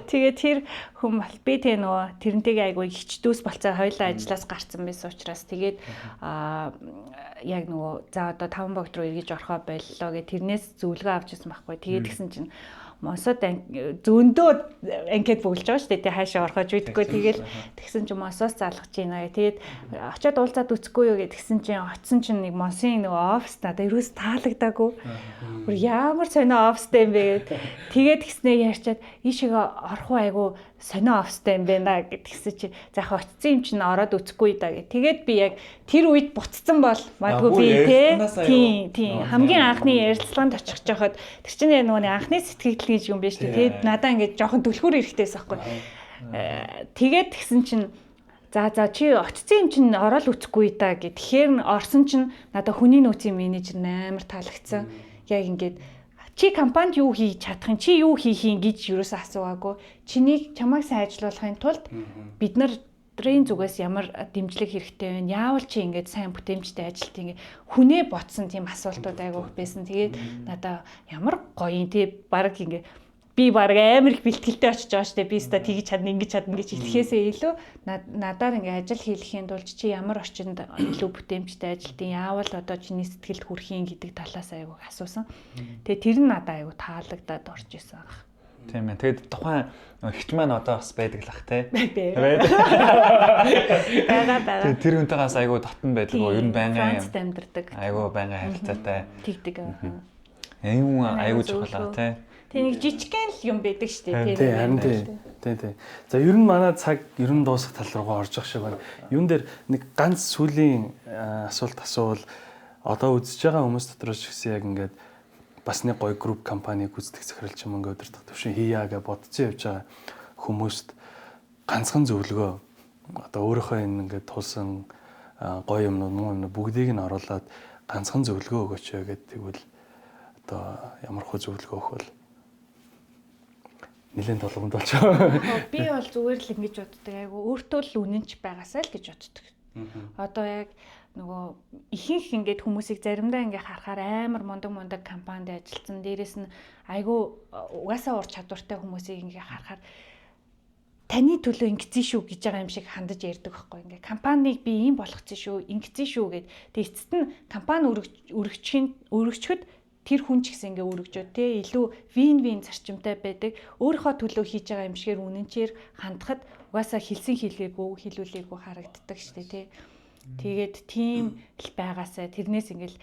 Тэгээд тэр хүн бол би тэгээ нөгөө тэрнтэйгээ айгүй хичдүүс болцоо хоёлаа ажиллаас гарцсан байсан учраас тэгээд яг нөгөө за одоо таван богд руу эргэж орохоо боллоо гэ тэрнээс зөвлөгөө авч ирсэн байхгүй. Тэгээд тэгсэн чинь Мосод зөндөө анкет бүгэлж байгаа шүү дээ. Тэ хаашаа орохож үйдэхгүй. Тэгэл тэгсэн чинь Мосоос залгаж байна. Тэгээд очиод уулзаад үцэхгүй юу гэдгсэн чинь очсон чинь нэг Мосын нөгөө офис надад ерөөс таалагдаагүй. Бүр ямар сонио офистэй юм бэ гэд. Тэгээд тэгснээ ярьчаад ийшээгээ орох айгу сонио офистэй юм байна гэдгсэн чинь за яг очсон юм чинь ороод үцэхгүй да гэд. Тэгээд би яг тэр үед буцсан бол магадгүй би тийм хамгийн анхны ярилцлаганд очих жохоод тэр чинь нөгөө анхны сэтгэл гэж юм биш үү. Тэгээд надаа ингээд жоохон түлхүүр эрэхтэйс байхгүй. Тэгээд тэгсэн чинь за чи очсон юм чинь ороод үцэхгүй да гэд. Тэгэхээр орсон чинь надаа хүний нөөцийн менежер амар таалагдсан. Яг ингээд чи компанид юу хийж чадах юм, чи юу хийх юм гэж юусаа асуугаагүй. Чамайг сайн ажиллуулахын тулд бид нарийн зүгээс ямар дэмжлэг хэрэгтэй вэ? Яавал чи ингээд сайн бүтээмжтэй ажилт ингээд хүнээ ботсон тийм асуултууд айгүйх байсан. Тэгээд надаа ямар гоё юм тий баг ингээд би баг амар их бэлтгэлтэй очиж байгаа штэ би өстө тэгж чадна ингэж чадна гэж хэлэхээсээ илүү надаар ингээд ажил хийлгэхийн тулд чи ямар орчинд илүү бүтээмжтэй ажилтын яавал одоо чиний сэтгэлд хүрэх юм гэдэг талаас айгүйх асуусан. Тэгээд тэр нь надад айгүй таалагдаад орж исэн баг. Тийм ээ. Тэгээд тухайн хч маань одоо бас байдаг л ах те. Бага. Тэр хүнтэйгээс айгүй дотн байдаг уу? Ер нь байнгын Францд амьдардаг. Айгүй байнгын харилцаатай. Тэгдэг. Ийм айгүй чухал те. Тэг нэг жижигхэн л юм байдаг шүү дээ. Тийм харин тийм. За ер нь манай цаг ер нь дуусах тал руугаа орж ах шиг байна. Юун дээр нэг ганц сүлийн асуулт асуувал одоо үзэж байгаа хүмүүс дотроос ч гэсэн яг ингээд бас нэг гоё групп компаниг гүйцэтгэх захиралч юм ингээд өдөртөх төвшин хийя гэж бодцсон явж байгаа хүмүүст ганцхан зөвлөгөө одоо өөрийнхөө энэ ингээд тулсан гоё юмнууд муу юмнууд бүгдийг нь оруулаад ганцхан зөвлөгөө өгөөч гэдэг тэгвэл одоо ямар хөө зөвлөгөө өгөх вэ? Нилээн толгомд болчихоо. Би бол зүгээр л ингэж боддог. Айгу өөртөө л үнэнч байгаасаа л гэж боддог. Одоо яг нөгөө ихэнх ингээд хүмүүсийг заримдаа ингээ харахаар амар мундаг компанид ажилласан. Дээрээс нь айгу угаасаа ур чадвартай хүмүүсийг ингээ харахаар таны төлөө ингэсэн шүү гэж байгаа юм шиг хандаж ярьдаг байхгүй. Ингээ компанийг би ийм болгоцсон шүү, ингэсэн шүү гэд. Тэгээ эцэст нь компани өргөчхөд тэр хүн ч гэсэн ингээ өргөжөө те илүү вин зарчимтай байдаг. Өөрийнхөө төлөө хийж байгаа юм шигээр үнэнчээр хандахад угаасаа хэлсэн хэлүүлээгүй харагддаг шүү дээ те. Тэгээд тийм л байгаасаа тэрнээс ингээл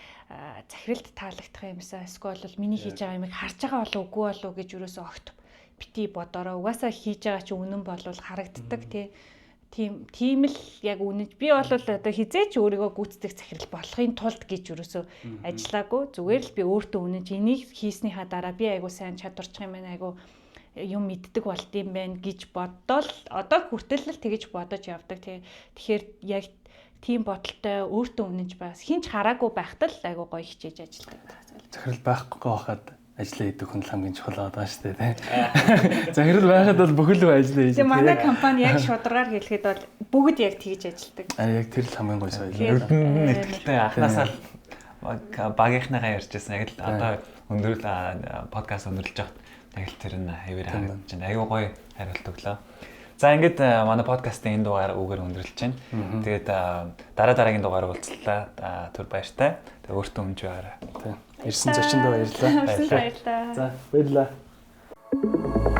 захиралд таалагдах юмсаа эсвэл миний хийж байгаа юмыг харж байгаа болов үгүй болов гэж юусоо огт бити бодороо угаасаа хийж байгаа чи үнэн болвол харагддаг тийм л яг үнэн би бол одоо хизээч өөрийгөө гүйцэтгэх захирал болохын тулд гэж юусоо ажиллаагүй зүгээр л би өөртөө үнэнч энийг хийснийхаа дараа би айгуу сайн чадварчих юм байна айгуу юм мэддэг болт юм байна гэж бодоод одоо хүртэл л тэгэж бодож явдаг тэгэхээр яг тийм бодолтой өөртөө үнэнч байгаас хинч хараагүй байхад л айгуу гоё хичээж ажилладаг. Захирал байхгүй байхад ажиллаа хийдэг хүн хамгийн чухал байгаа шүү дээ тийм. Захирал байхад бол бүхэл бүх ажиллаа хийж. Тэгээ манай компани яг шударгаар хэлэхэд бол бүгд яг тэгж ажилладаг. Яг тэр л хамгийн гоё соёл. Эрдэнэ нэтгэлтэй анханасаа багийнхнаагаа ярьжсэн. Яг л одоо өндөрлө подкаст өндөрлөж байгаа. Яг л тэр нь хэвээр харагдаж байна. Айгуу гоё хариулт өглөө. За ингээд манай подкастын энэ дугаар үгээр өндөрлөж байна. Тэгээд дараагийн дугаар уулзлаа. Түр баяртай. Тэгээд өөртөө өмж байгаарай. Ирсэн зочиндоо баярлалаа. Баярлалаа. За баярлалаа.